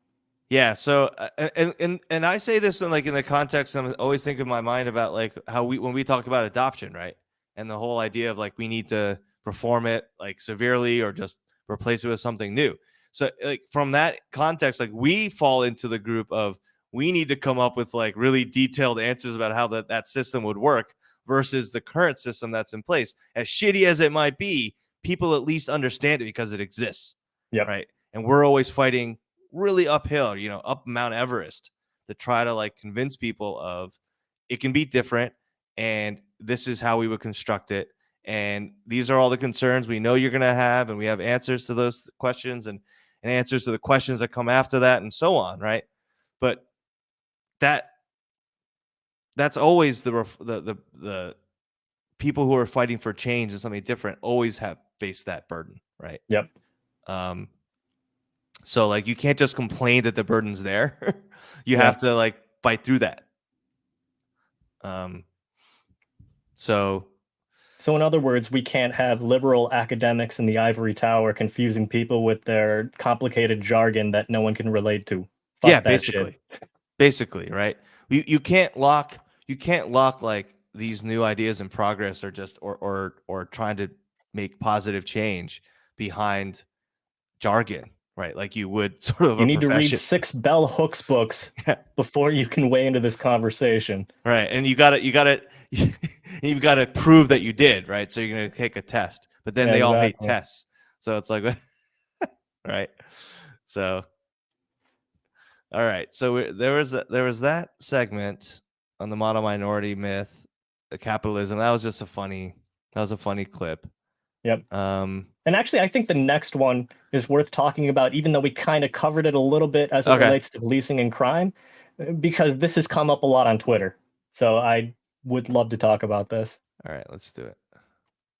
Yeah. So, and I say this in the context, I'm always thinking in my mind about like how when we talk about adoption, right? And the whole idea of like, we need to perform it like severely or just replace it with something new. So like from that context, like we fall into the group of, we need to come up with like really detailed answers about how that system would work versus the current system that's in place. As shitty as it might be, people at least understand it because it exists. Yep. Right. And we're always fighting really uphill, up Mount Everest to try to like convince people of it can be different and this is how we would construct it. And these are all the concerns we know you're going to have. And we have answers to those questions and answers to the questions that come after that and so on. Right. But that's always the people who are fighting for change and something different always have faced that burden. Right. Yep. So like, you can't just complain that the burden's there. You have to like fight through that. So in other words, we can't have liberal academics in the ivory tower confusing people with their complicated jargon that no one can relate to. Fuck yeah, that shit. basically, right? You can't lock like these new ideas in progress or just or trying to make positive change behind jargon, right? Like you would sort of you need to read 6 Bell Hooks books before you can weigh into this conversation. Right. And you've got to prove that you did, right? So you're going to take a test, but then they all hate tests. So it's like, right. So, all right. So there was that segment on the model minority myth, the capitalism. That was just a funny clip. Yep. And actually, I think the next one is worth talking about, even though we kind of covered it a little bit as it relates to policing and crime, because this has come up a lot on Twitter. So I would love to talk about this. All right, let's do it.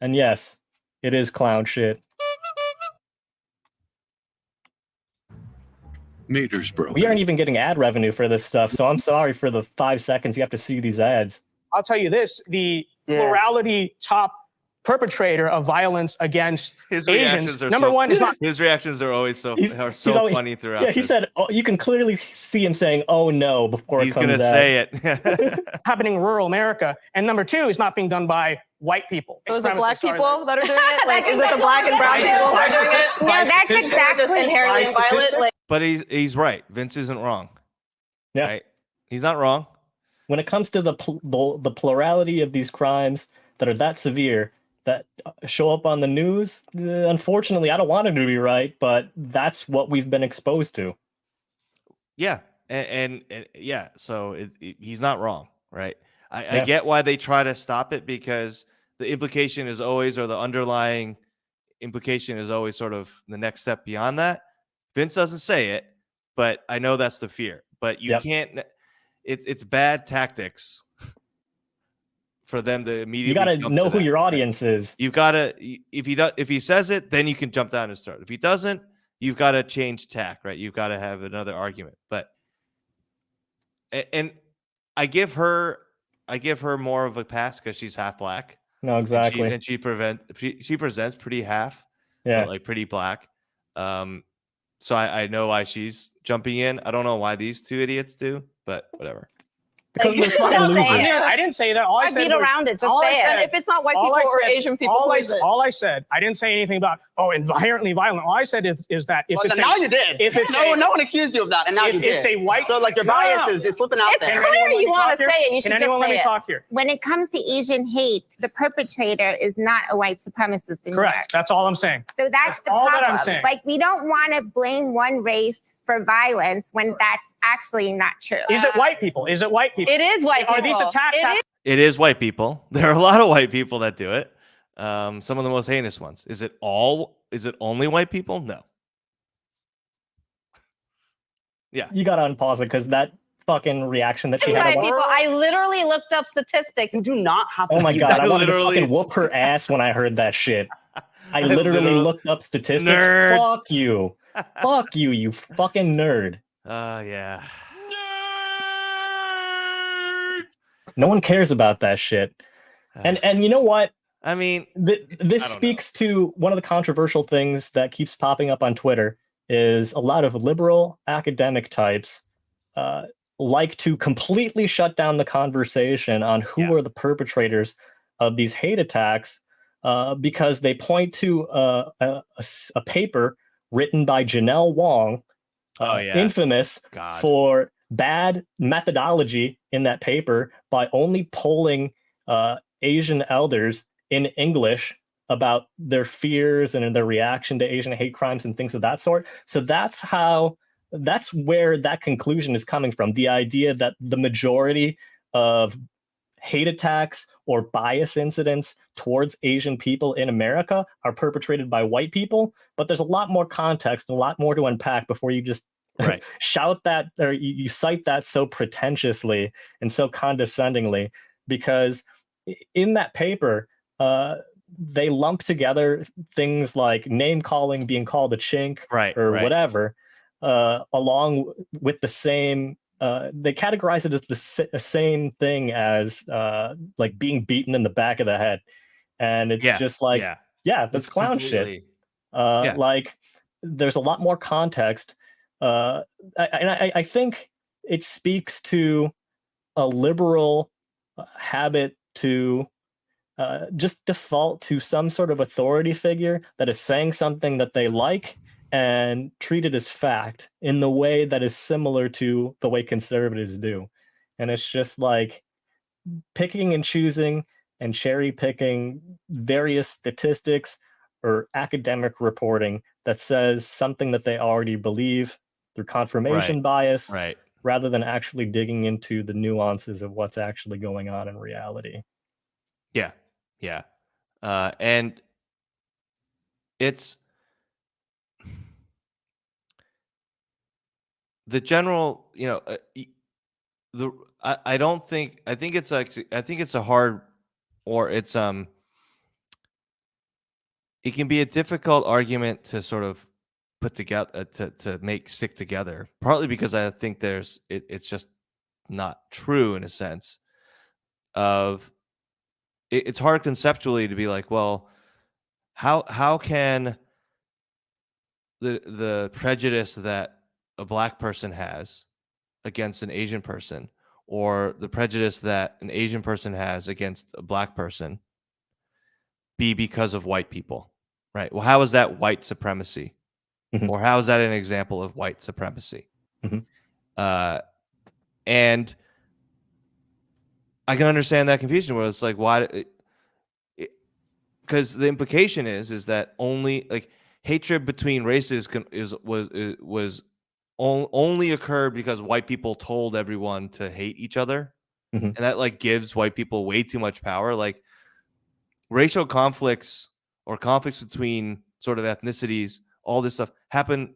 And yes, it is clown shit. Meter's broken. We aren't even getting ad revenue for this stuff, so I'm sorry for the 5 seconds you have to see these ads. I'll tell you this, the plurality top perpetrator of violence against His Asians, reactions are number one is not his reactions are always so He's always- funny throughout. Yeah, he this. said, oh, you can clearly see him saying, oh no, before He's it comes gonna out. say it. happening in rural America. And number two is not being done by white people. So is it black Extremists are- people that are doing it? Like, is it the black and brown By people that are doing statistics- it? by No, that's statistics- exactly- Just inherently by violent. statistics- Like, But he's right. Vince isn't wrong. Yeah. Right? He's not wrong. When it comes to the plurality of these crimes that are that severe, that show up on the news, unfortunately, I don't want it to be right, but that's what we've been exposed to. Yeah, and yeah. So he's not wrong, right? I Yeah. get why they try to stop it, because the implication is always, or the underlying implication is always sort of the next step beyond that. Vince doesn't say it, but I know that's the fear. But you can't. It's bad tactics for them to immediately. You got to jump know who that, your right? audience is. You've got to, if he says it, then you can jump down and start. If he doesn't, you've got to change tack, right? You've got to have another argument. But and I give her more of a pass because she's half black. No, exactly. And she presents pretty half, Yeah. like pretty black. So I know why she's jumping in. I don't know why these two idiots do, but whatever. Because You they're just fucking don't say losers. it. I didn't say that. All I I said beat was, around it. Just all I say said- it. if it's not white all people I or said- Asian people, all what I, is it? all I said, I didn't say anything about, inherently violent. All I said is that if Well, it's now a, you did. if it's no, a- no one accused you of that, and now if you did. it's a white, So like your bias is slipping out It's there. Can clear anyone let you me want talk to here? say it. You should Can just anyone let say me it. talk here? When it comes to Asian hate, the perpetrator is not a white supremacist anymore. Correct. That's all I'm saying. So that's the all that I'm problem. saying. Like, we don't want to blame one race for violence when that's actually not true. Is it white people? Is it white people? It is white people. Are these attacks It happening? It is white people. There are a lot of white people that do it. Some of the most heinous ones. Is it only white people? No. Yeah. You got to unpause it because that fucking reaction that she is had. white about- people. I literally looked up statistics. You do not have to. Oh my do god, that. I wanted to literally- fucking whoop her ass when I heard that shit. I literally looked up statistics. Nerds. Fuck you. Fuck you, you fucking nerd. Yeah. No one cares about that shit. And you know what? I mean, This I don't speaks to one of the controversial things that keeps popping up on Twitter is a lot of liberal academic types like to completely shut down the conversation on who are the perpetrators of these hate attacks because they point to a paper written by Janelle Wong, infamous for bad methodology in that paper by only polling Asian elders in English about their fears and their reaction to Asian hate crimes and things of that sort. So that's where that conclusion is coming from. The idea that the majority of hate attacks or bias incidents towards Asian people in America are perpetrated by white people, but there's a lot more context and a lot more to unpack before you just shout that, or you cite that so pretentiously and so condescendingly, because in that paper, they lump together things like name calling, being called a chink, or whatever, along with the same. They categorize it as the same thing as like being beaten in the back of the head, and it's just like, that's clown shit. Like, there's a lot more context, I think it speaks to a liberal habit to just default to some sort of authority figure that is saying something that they like and treat it as fact in the way that is similar to the way conservatives do. And it's just like picking and choosing and cherry picking various statistics or academic reporting that says something that they already believe through confirmation bias, rather than actually digging into the nuances of what's actually going on in reality. Yeah. And it's the general, I think it's a hard, or it can be a difficult argument to sort of put together to make stick together. Partly because I think it's just not true in a sense of it's hard conceptually to be like, well, how can the prejudice that a black person has against an Asian person, or the prejudice that an Asian person has against a black person, be because of white people, right? Well, how is that white supremacy? Mhm. Or how is that an example of white supremacy? Mhm. And I can understand that confusion where it's like, why? Because the implication is that only like hatred between races was only occurred because white people told everyone to hate each other, Mhm. and that like gives white people way too much power. Like racial conflicts or conflicts between sort of ethnicities, all this stuff happen,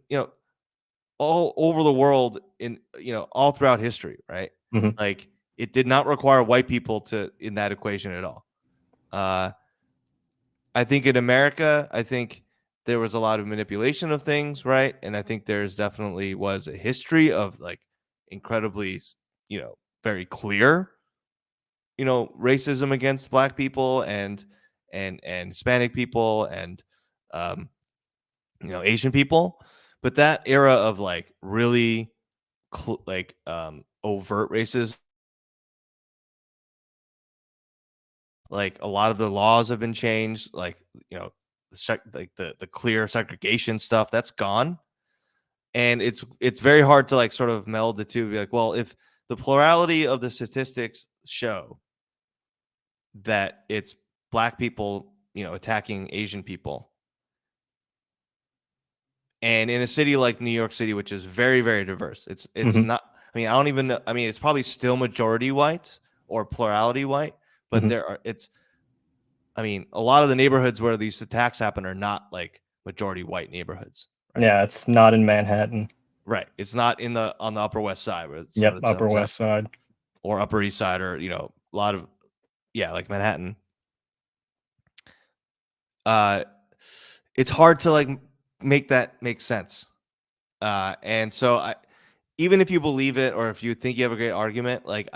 all over the world in all throughout history, right? Mhm. Like it did not require white people to in that equation at all. I think in America, I think there was a lot of manipulation of things, right? And I think there's definitely was a history of like incredibly, very clear, racism against black people and Hispanic people and um, Asian people. But that era of like really overt racism, like a lot of the laws have been changed, like the clear segregation stuff that's gone, and it's very hard to like sort of meld the two, be like, well, if the plurality of the statistics show that it's black people attacking Asian people, and in a city like New York City, which is very, very diverse, it's Mhm. not, I mean, I don't even know, I mean, it's probably still majority white or plurality white, but Mhm. I mean, a lot of the neighborhoods where these attacks happen are not like majority white neighborhoods. Right? Yeah, it's not in Manhattan. Right. It's not on the Upper West Side where Yep, Upper West Side. or Upper East Side, or a lot of like Manhattan. It's hard to like make that make sense. And so even if you believe it or if you think you have a great argument, like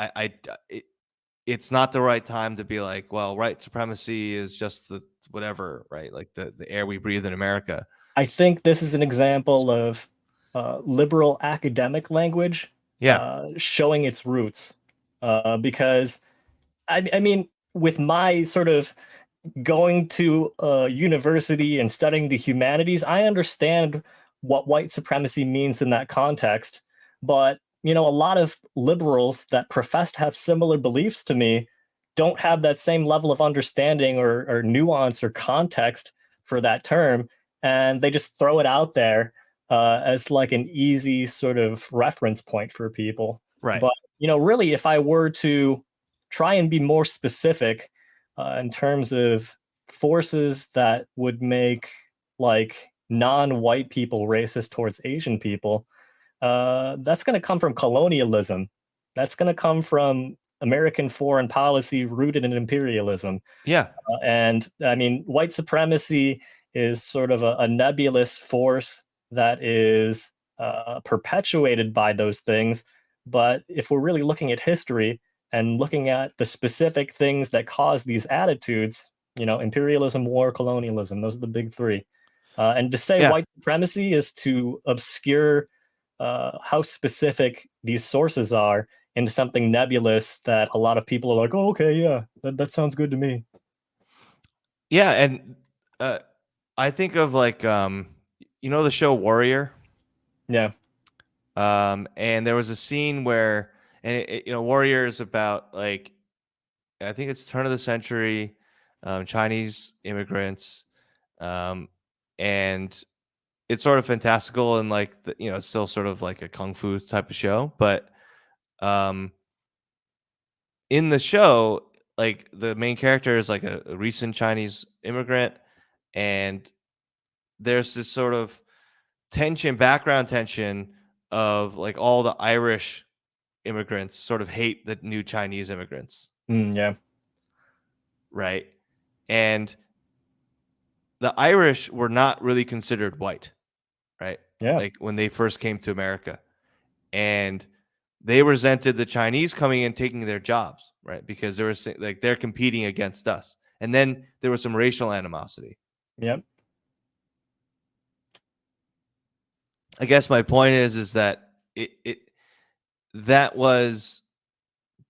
it's not the right time to be like, well, white supremacy is just the whatever, right? Like the air we breathe in America. I think this is an example of liberal academic language showing its roots. Because, I mean, with my sort of going to university and studying the humanities, I understand what white supremacy means in that context. But, a lot of liberals that profess to have similar beliefs to me don't have that same level of understanding or nuance or context for that term. And they just throw it out there as like an easy sort of reference point for people. Right. But, really, if I were to try and be more specific in terms of forces that would make like non-white people racist towards Asian people, that's going to come from colonialism. That's going to come from American foreign policy rooted in imperialism. Yeah. And I mean, white supremacy is sort of a nebulous force that is perpetuated by those things. But if we're really looking at history and looking at the specific things that cause these attitudes, imperialism, war, colonialism, those are the big three. And to say white supremacy is to obscure how specific these sources are into something nebulous that a lot of people are like, oh, okay, yeah, that sounds good to me. Yeah, and I think of like the show Warrior. Yeah. And there was a scene where, and Warrior is about like, I think it's turn of the century, Chinese immigrants, and it's sort of fantastical and like it's still sort of like a kung fu type of show, but in the show, like the main character is like a recent Chinese immigrant, and there's this sort of background tension of like all the Irish immigrants sort of hate the new Chinese immigrants. Yeah. Right. And the Irish were not really considered white. Right. Yeah. Like when they first came to America, and they resented the Chinese coming in taking their jobs, right? Because they were like they're competing against us, and then there was some racial animosity. Yep. I guess my point is that that was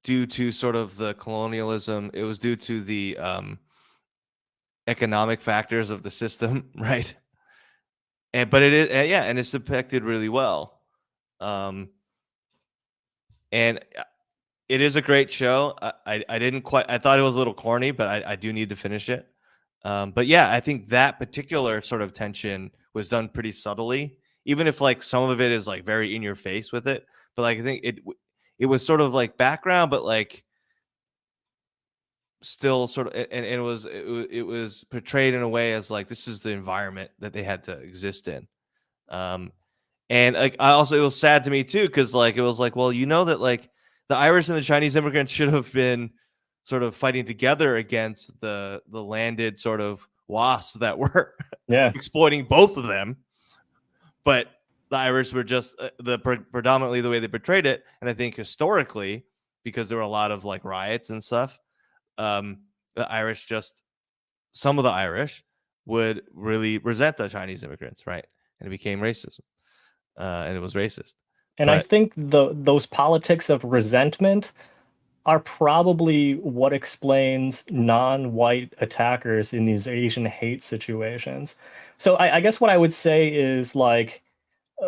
due to sort of the colonialism. It was due to the economic factors of the system, right? But it is, and it's depicted really well. And it is a great show. I didn't quite. I thought it was a little corny, but I do need to finish it. But yeah, I think that particular sort of tension was done pretty subtly, even if like some of it is like very in your face with it. But like I think it was sort of like background, but like still sort of, and it was portrayed in a way as like this is the environment that they had to exist in. And like I also, it was sad to me too, because like it was like, well, you know that like the Irish and the Chinese immigrants should have been sort of fighting together against the landed sort of wasps that were exploiting both of them, but the Irish were just predominantly the way they portrayed it. And I think historically, because there were a lot of like riots and stuff, the Irish some of the Irish would really resent the Chinese immigrants, right? And it became racism, and it was racist. And I think those politics of resentment are probably what explains non-white attackers in these Asian hate situations. So I guess what I would say is like,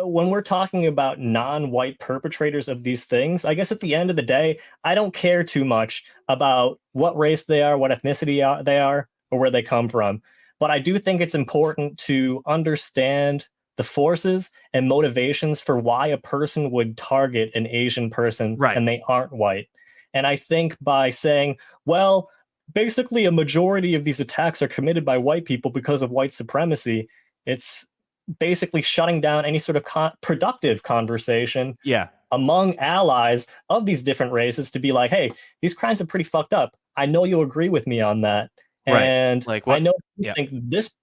when we're talking about non-white perpetrators of these things, I guess at the end of the day, I don't care too much about what race they are, what ethnicity they are, or where they come from. But I do think it's important to understand the forces and motivations for why a person would target an Asian person and they aren't white. And I think by saying, well, basically a majority of these attacks are committed by white people because of white supremacy, it's basically shutting down any sort of productive conversation among allies of these different races to be like, hey, these crimes are pretty fucked up. I know you agree with me on that. And like, I know you think this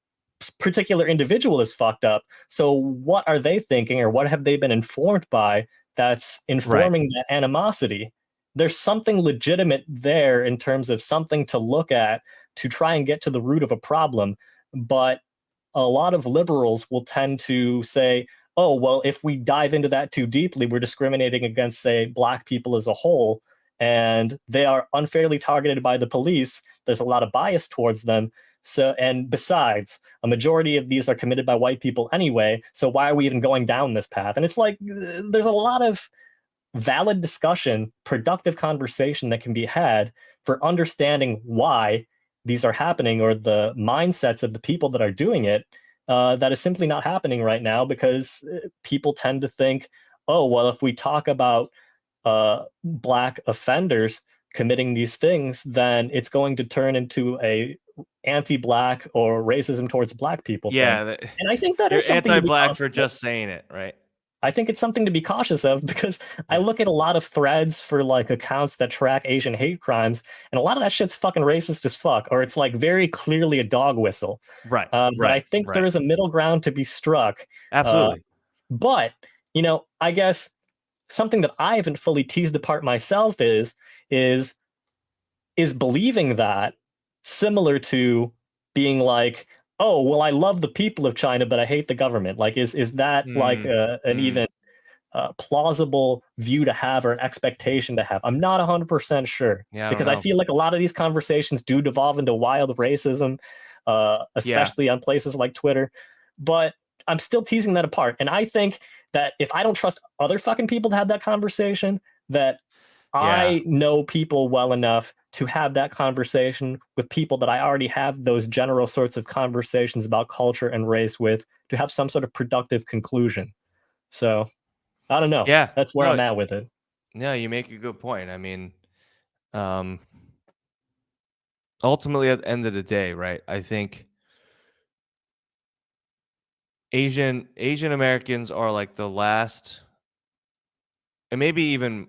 particular individual is fucked up. So what are they thinking, or what have they been informed by that's informing that animosity? There's something legitimate there in terms of something to look at to try and get to the root of a problem. But a lot of liberals will tend to say, oh, well, if we dive into that too deeply, we're discriminating against, say, Black people as a whole, and they are unfairly targeted by the police. There's a lot of bias towards them. So, and besides, a majority of these are committed by white people anyway. So why are we even going down this path? And it's like, there's a lot of valid discussion, productive conversation that can be had for understanding why these are happening, or the mindsets of the people that are doing it, that is simply not happening right now, because people tend to think, oh, well, if we talk about Black offenders committing these things, then it's going to turn into a anti-Black or racism towards Black people thing. And I think that is something anti-Black for just saying it, right? I think it's something to be cautious of, because I look at a lot of threads for like accounts that track Asian hate crimes, and a lot of that shit's fucking racist as fuck, or it's like very clearly a dog whistle. But I think there is a middle ground to be struck. Absolutely. But, you know, I guess something that I haven't fully teased apart myself is believing that similar to being like, oh, well, I love the people of China, but I hate the government. Like, is that like an even plausible view to have, or an expectation to have? I'm not 100% sure, because I feel like a lot of these conversations do devolve into wild racism, especially on places like Twitter. But I'm still teasing that apart. And I think that if I don't trust other fucking people to have that conversation, that I know people well enough to have that conversation with people that I already have those general sorts of conversations about culture and race with, to have some sort of productive conclusion. So I don't know. Yeah, that's where I'm at with it. Yeah, you make a good point. I mean, ultimately at the end of the day, right, I think Asian Americans are like the last, and maybe even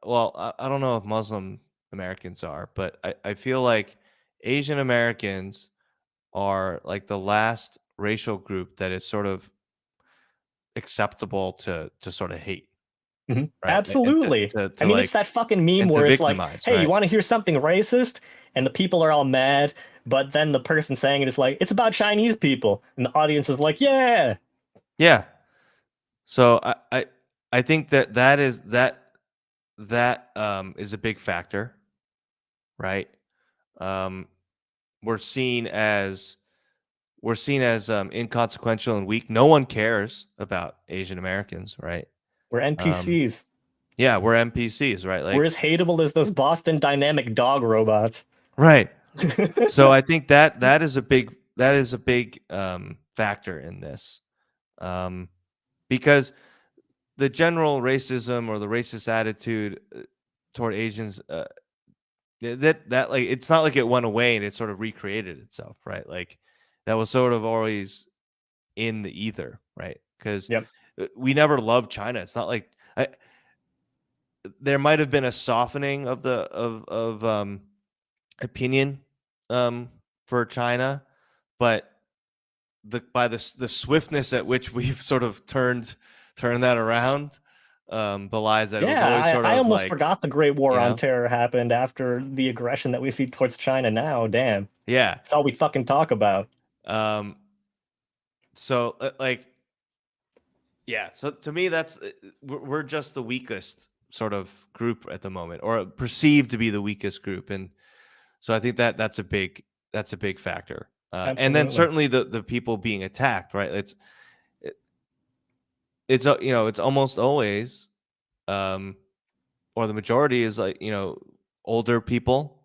well, I don't know if Muslim Americans are, but I feel like Asian Americans are like the last racial group that is sort of acceptable to sort of hate. Mhm. Right? Absolutely. To I mean, like, it's that fucking meme and to where it's like, victimize, hey, you right? want to hear something racist? And the people are all mad, but then the person saying it is like, it's about Chinese people. And the audience is like, yeah. Yeah. So I think that is a big factor, right? We're seen as inconsequential and weak. No one cares about Asian Americans, right? We're NPCs. Yeah, we're NPCs, right? Like, We're as hateable as those Boston Dynamic dog robots. right. So I think that is a big factor in this, because the general racism or the racist attitude toward Asians, that like, it's not like it went away and it sort of recreated itself, right? Like, that was sort of always in the ether, right? Because Yep. we never loved China. It's not like there might have been a softening of the opinion for China, but the swiftness at which we've sort of turned that around belies that it was always sort of I almost like, forgot the Great War you on know? Terror happened after the aggression that we see towards China now. Damn. Yeah. That's all we fucking talk about. So like, yeah. So to me, that's we're just the weakest sort of group at the moment, or perceived to be the weakest group, and so I think that's a big factor. And then certainly the people being attacked, right? It's it's almost always, or the majority is like, older people,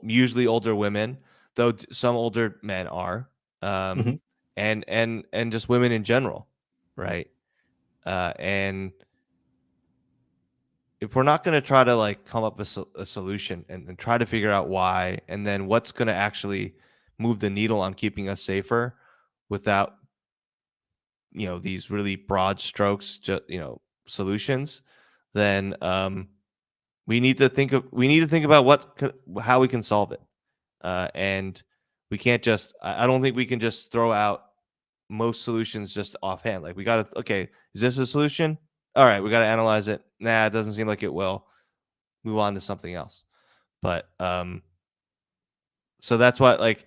usually older women, though some older men are, Mhm. and just women in general, right? And if we're not going to try to like come up with a solution and try to figure out why, and then what's going to actually move the needle on keeping us safer without, these really broad strokes, solutions, then we need to think about how we can solve it. And we can't just, I don't think we can just throw out most solutions just offhand. Like, we got to, okay, is this a solution? All right, we got to analyze it. Nah, it doesn't seem like it will. Move on to something else. But so that's why, like,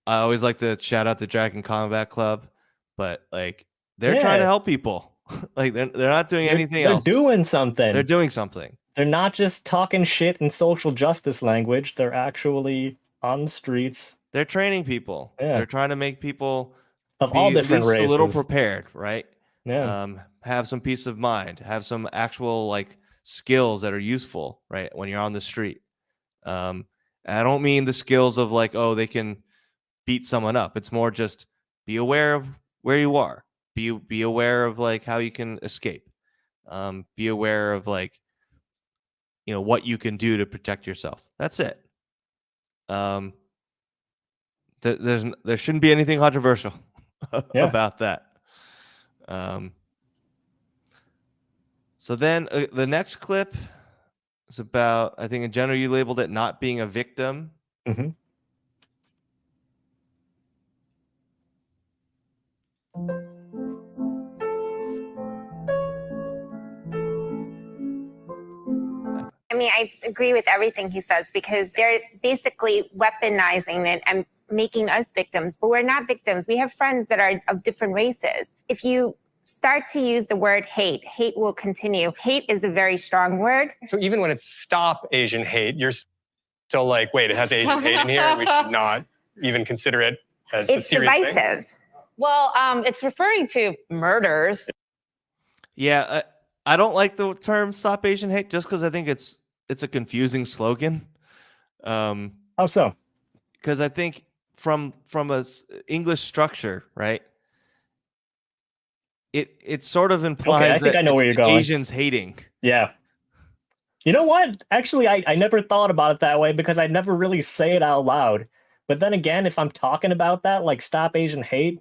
I always like to shout out the Dragon Combat Club, but like, they're trying to help people. Like, they're not doing anything else. They're doing something. They're doing something. They're not just talking shit in social justice language. They're actually on the streets. They're training people. Yeah. They're trying to make people Of be all at different least races. a little prepared, right? Yeah. Have some peace of mind, have some actual like skills that are useful, right, when you're on the street. I don't mean the skills of like, oh, they can beat someone up. It's more just be aware of where you are. Be aware of like how you can escape. Be aware of like, what you can do to protect yourself. That's it. There shouldn't be anything controversial about that. So then the next clip is about, I think in general you labeled it not being a victim. Mm-hmm. I mean, I agree with everything he says, because they're basically weaponizing it and making us victims, but we're not victims. We have friends that are of different races. If you start to use the word hate, hate will continue. Hate is a very strong word. So even when it's stop Asian hate, you're still like, wait, it has Asian hate in here. We should not even consider it as a serious thing. It's divisive. Well, it's referring to murders. Yeah, I don't like the term "stop Asian hate" just because I think it's a confusing slogan. How so? Because I think from a English structure, right? It sort of implies I think that I know where it's you're going. Asians hating. Yeah. You know what? Actually, I never thought about it that way because I never really say it out loud. But then again, if I'm talking about that, like stop Asian hate,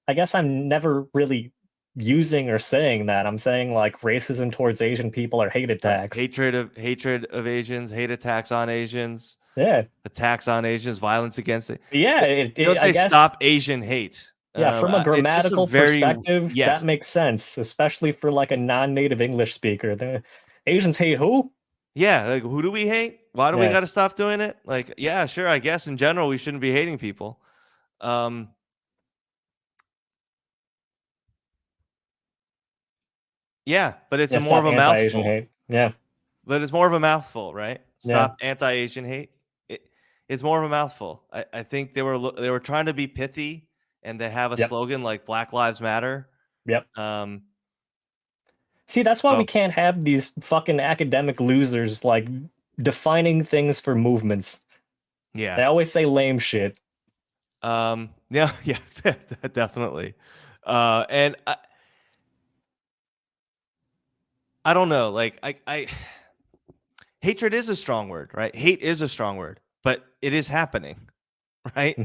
I guess I'm never really using or saying that. I'm saying like racism towards Asian people or hate attacks. Hatred of Asians, hate attacks on Asians. Yeah. Attacks on Asians, violence against it. Yeah. You don't say I guess, stop Asian hate. Yeah, from a It's just grammatical very perspective, yes. that makes sense, especially for like a non-native English speaker. The Asians hate who? Yeah, like who do we hate? Why do we Yeah. got to stop doing it? Like, yeah, sure. I guess in general we shouldn't be hating people. Yeah, but it's Yeah, more of stop a anti-Asian mouthful. hate. Yeah. But it's more of a mouthful, right? Yeah. Stop anti-Asian hate. It's more of a mouthful. I think they were trying to be pithy and they have a Yep. slogan like Black Lives Matter. Yep. Um, See, that's why Oh. we can't have these fucking academic losers like defining things for movements. yeah. They always say lame shit. Yeah, yeah, definitely. And I don't know, like I hatred is a strong word, right? Hate is a strong word, but it is happening, right?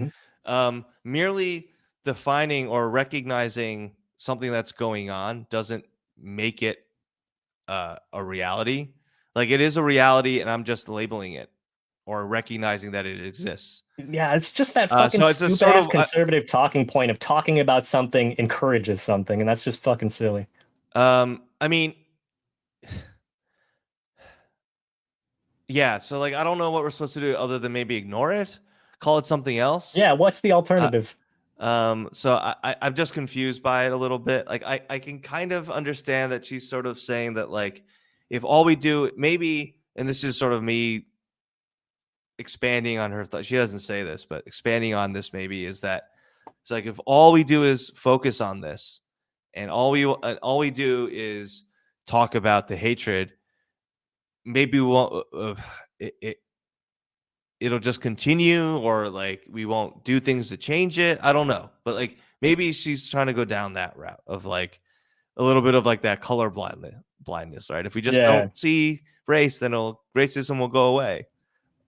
Mhm. Merely defining or recognizing something that's going on doesn't make it a reality. Like it is a reality, and I'm just labeling it or recognizing that it exists. Yeah, it's just that fucking So it's a stupid sort ass of conservative talking point of talking about something encourages something, and that's just fucking silly. I mean, yeah. So like, I don't know what we're supposed to do other than maybe ignore it, call it something else. Yeah, what's the alternative? So I'm just confused by it a little bit. Like I can kind of understand that she's sort of saying that like if all we do maybe, and this is sort of me expanding on her thought. She doesn't say this, but expanding on this maybe is that it's like if all we do is focus on this, and all we do is talk about the hatred, maybe we won't. It'll just continue, or like we won't do things to change it. I don't know, but like maybe she's trying to go down that route of like a little bit of like that color blindness, right? If we just don't see race, then racism will go away.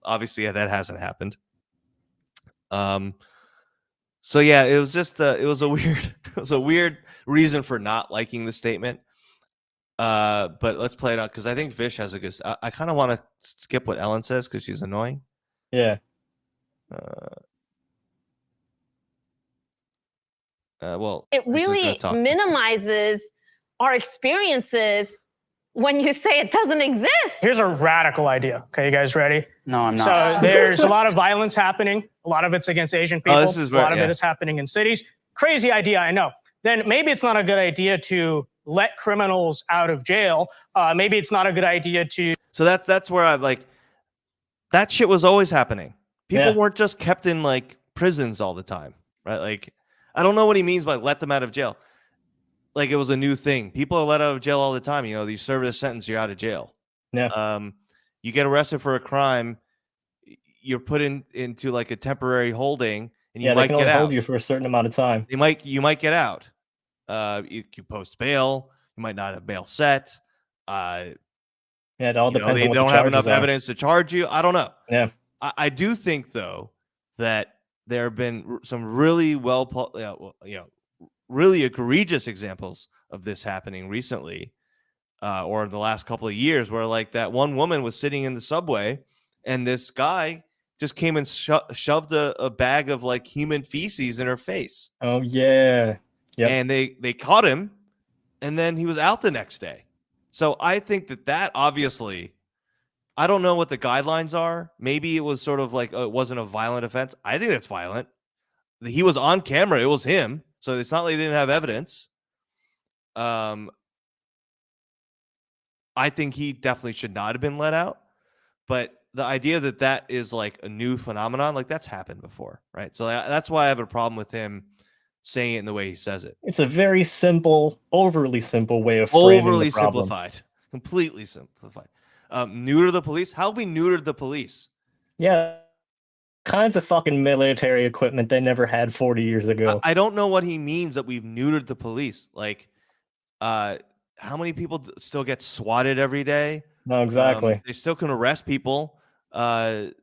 Obviously, that hasn't happened. So yeah, it was just it was a weird reason for not liking the statement. But let's play it out because I think Vish has a good. I kind of want to skip what Ellen says because she's annoying. Yeah. Well, it really minimizes our experiences when you say it doesn't exist. Here's a radical idea. Okay, you guys ready? No, I'm not. So there's a lot of violence happening. A lot of it's against Asian people. This is a lot of it is happening in cities. Crazy idea, I know. Then maybe it's not a good idea to let criminals out of jail. Maybe it's not a good idea to. So that's where I like that shit was always happening. People weren't just kept in like prisons all the time, right? Like I don't know what he means by let them out of jail. Like it was a new thing. People are let out of jail all the time. You know, you serve a sentence, you're out of jail. Yeah. You get arrested for a crime, you're put into like a temporary holding, and you might they can get only out. hold you for a certain amount of time. You might get out. You post bail. You might not have bail set. Yeah, it all depends. They on what don't the have enough charges are. evidence to charge you. I don't know. Yeah. I do think though that there have been some really really egregious examples of this happening recently, or in the last couple of years, where like that one woman was sitting in the subway, and this guy just came and shoved a bag of like human feces in her face. Oh yeah. Yeah. And they caught him, and then he was out the next day. So I think that obviously. I don't know what the guidelines are. Maybe it was sort of like it wasn't a violent offense. I think that's violent. He was on camera. It was him. So it's not like they didn't have evidence. I think he definitely should not have been let out. But the idea that is like a new phenomenon, like that's happened before, right? So that's why I have a problem with him saying it in the way he says it. It's a very simple, overly simple way of framing the problem. Simplified. Completely simplified. Neuter the police? How have we neutered the police? Yeah. Kinds of fucking military equipment they never had 40 years ago. I don't know what he means that we've neutered the police. Like, how many people still get swatted every day? No, exactly. They still can arrest people. Like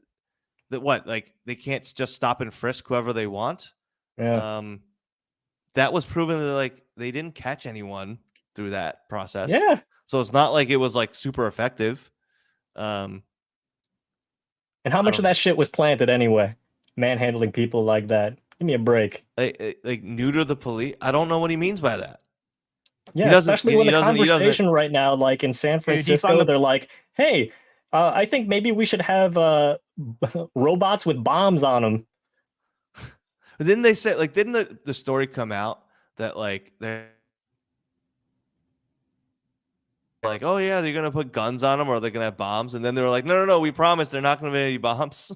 they can't just stop and frisk whoever they want. Yeah. That was proven that like they didn't catch anyone through that process. Yeah. So it's not like it was like super effective. And how much of that shit was planted anyway? Manhandling people like that. Give me a break. like neuter the police. I don't know what he means by that. Yeah, doesn't- especially he when the doesn't- he doesn't- conversation right now, like in San defund Francisco, the- they're like, "Hey, I think maybe we should have robots with bombs on them." But didn't they say like didn't the story come out that like they're like, oh yeah, they're gonna put guns on them or they're gonna have bombs, and then they were like, no, we promise they're not gonna have any bombs.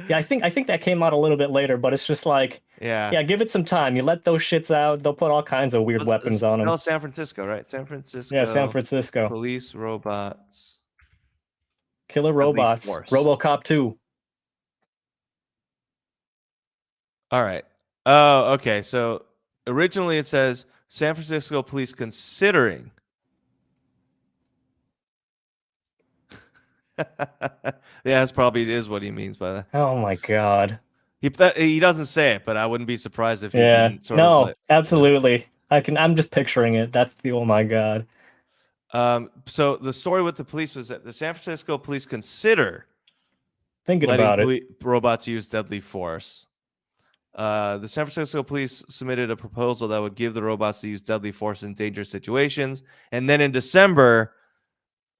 Yeah, I think that came out a little bit later, but it's just like, Yeah, give it some time. You let those shits out, they'll put all kinds of weird weapons on them. No, San Francisco, right? San Francisco. Yeah, San Francisco. Police robots. Killer robots. force. RoboCop 2. All right. Oh, okay. So originally it says San Francisco police considering. Yeah, that's probably is what he means by that. Oh my god. He doesn't say it, but I wouldn't be surprised if he Yeah. didn't sort of No, like- absolutely. I'm just picturing it. That's the oh my god. So the story with the police was that the San Francisco police consider Thinking about it. letting robots use deadly force. The San Francisco police submitted a proposal that would give the robots to use deadly force in dangerous situations. And then in December,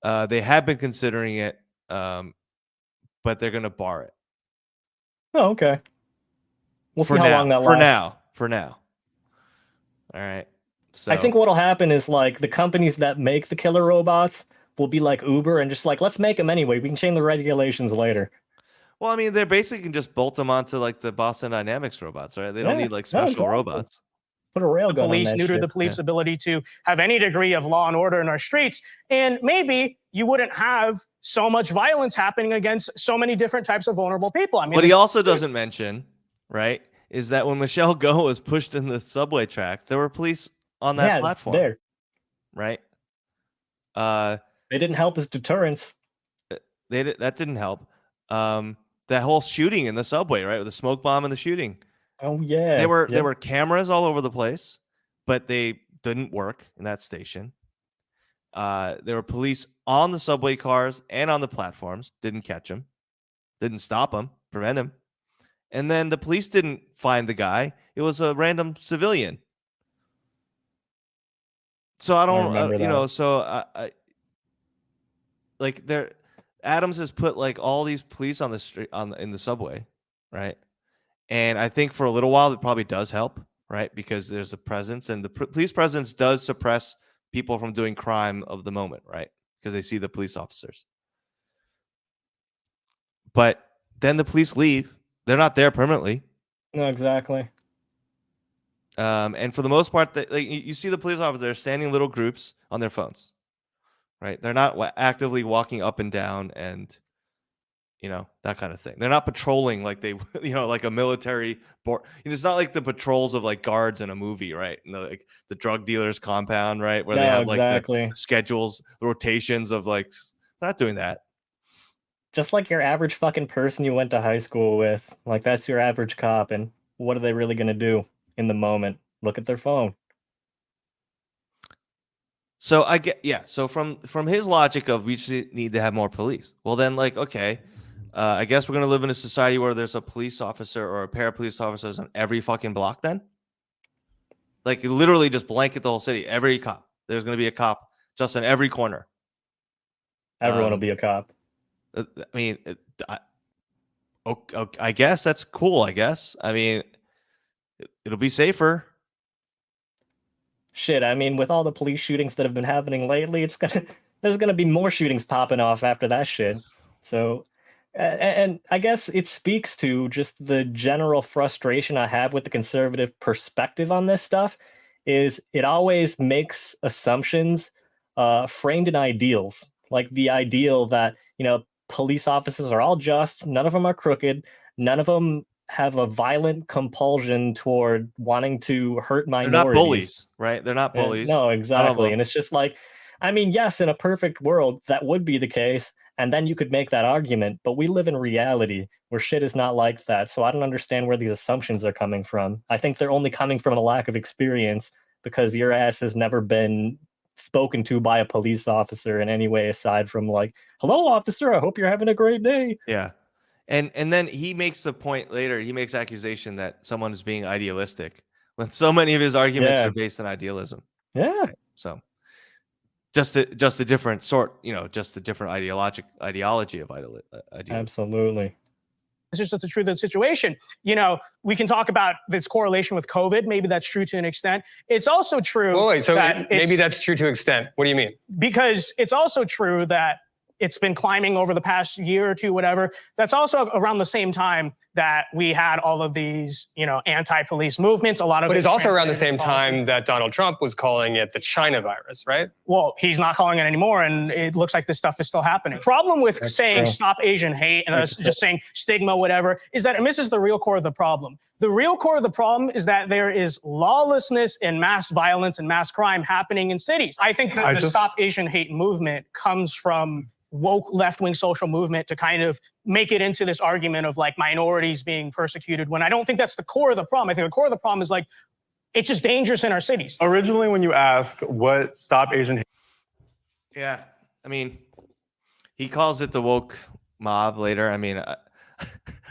they have been considering it, but they're going to bar it. Oh, okay. We'll see how long that lasts. For now. All right. So I think what'll happen is like the companies that make the killer robots will be like Uber and just like, let's make them anyway. We can change the regulations later. Well, I mean, they basically can just bolt them onto like the Boston Dynamics robots, right? They don't need like special exactly. robots. Put a railgun The police, on that neuter shit. the police ability to have any degree of law and order in our streets. And maybe you wouldn't have so much violence happening against so many different types of vulnerable people. I mean, What he also doesn't mention, right, is that when Michelle Go was pushed in the subway tracks, there were police on that platform, there. right? They didn't help as deterrence. That didn't help. That whole shooting in the subway, right, with the smoke bomb and the shooting. Oh yeah. There were cameras all over the place, but they didn't work in that station. There were police on the subway cars and on the platforms. Didn't catch him. Didn't stop him. Prevent him. And then the police didn't find the guy. It was a random civilian. So I don't, remember that. So I like there. Adams has put like all these police on the street in the subway, right? And I think for a little while it probably does help, right? Because there's a presence, and the police presence does suppress people from doing crime of the moment, right? Because they see the police officers. But then the police leave; they're not there permanently. No, exactly. And for the most part, you see the police officers standing in little groups on their phones, right? They're not actively walking up and down and, that kind of thing. They're not patrolling like they, like a military board. It's not like the patrols of like guards in a movie, right? Like the drug dealer's compound, right? Where they have like the schedules, the rotations of like, they're not doing that. Just like your average fucking person you went to high school with. Like that's your average cop. And what are they really going to do in the moment? Look at their phone. So I get, So from his logic of we just need to have more police. Well, then like, okay, I guess we're going to live in a society where there's a police officer or a pair of police officers on every fucking block then? Like literally just blanket the whole city. Every cop. There's going to be a cop just in every corner. Everyone will be a cop. I mean, I guess that's cool, I guess. I mean, it'll be safer. Shit, I mean, with all the police shootings that have been happening lately, there's gonna be more shootings popping off after that shit. So, and I guess it speaks to just the general frustration I have with the conservative perspective on this stuff. Is it always makes assumptions framed in ideals, like the ideal that police officers are all just, none of them are crooked, none of them have a violent compulsion toward wanting to hurt minorities. They're not bullies, right? They're not bullies. No, exactly. And it's just like, I mean, yes, in a perfect world, that would be the case. And then you could make that argument. But we live in reality where shit is not like that. So I don't understand where these assumptions are coming from. I think they're only coming from a lack of experience because your ass has never been spoken to by a police officer in any way aside from like, hello, officer, I hope you're having a great day. Yeah. And then he makes the point later. He makes accusation that someone is being idealistic when so many of his arguments Yeah. are based on idealism. Yeah. So just a different sort, just a different ideology of idealism. Absolutely. This is just the truth of the situation. We can talk about this correlation with COVID. Maybe that's true to an extent. It's also true. Well, wait, so that maybe that's true to an extent. What do you mean? Because it's also true that it's been climbing over the past year or two, whatever. That's also around the same time that we had all of these, anti-police movements. A lot of But it's also around the same policy. time that Donald Trump was calling it the China virus, right? Well, he's not calling it anymore, and it looks like this stuff is still happening. Problem with saying true. stop Asian hate and just saying stigma, whatever, is that it misses the real core of the problem. The real core of the problem is that there is lawlessness and mass violence and mass crime happening in cities. I think that the stop Asian hate movement comes from woke left-wing social movement to kind of make it into this argument of like minorities being persecuted, when I don't think that's the core of the problem. I think the core of the problem is like, it's just dangerous in our cities. Originally, when you ask what stop Asian hate, Yeah, I mean, he calls it the woke mob later. I mean,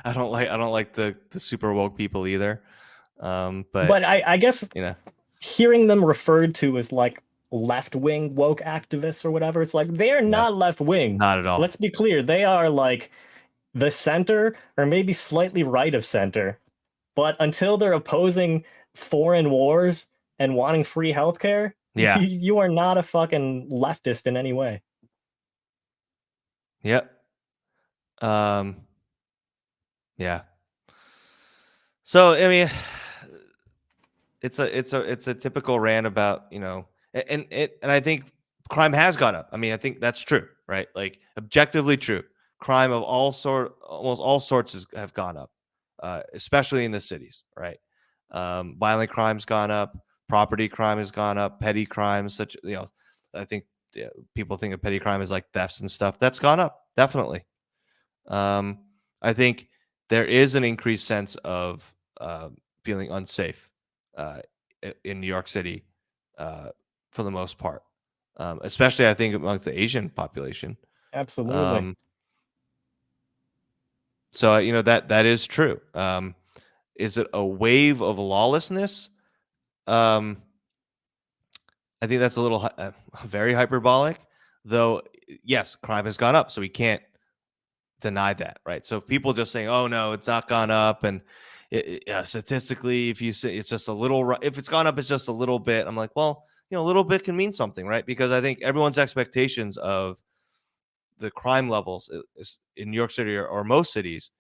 I don't like the super woke people either. But I guess hearing them referred to as like left-wing woke activists or whatever, it's like they're not left-wing. Not at all. Let's be clear, they are like the center or maybe slightly right of center. But until they're opposing foreign wars and wanting free healthcare, you are not a fucking leftist in any way. Yep. Yeah. So I mean, it's a typical rant about and I think crime has gone up. I mean, I think that's true, right? Like objectively true. Crime of almost all sorts have gone up, especially in the cities, right? Violent crime's gone up, property crime has gone up, petty crimes, I think people think of petty crime as like thefts and stuff. That's gone up, definitely. I think there is an increased sense of feeling unsafe in New York City for the most part, especially I think amongst the Asian population. Absolutely. So that is true. Is it a wave of lawlessness? I think that's a little very hyperbolic, though. Yes, crime has gone up, so we can't deny that, right? So if people just saying, "Oh no, it's not gone up," and statistically, if you say it's just a little, if it's gone up, it's just a little bit. I'm like, well, a little bit can mean something, right? Because I think everyone's expectations of the crime levels in New York City or most cities,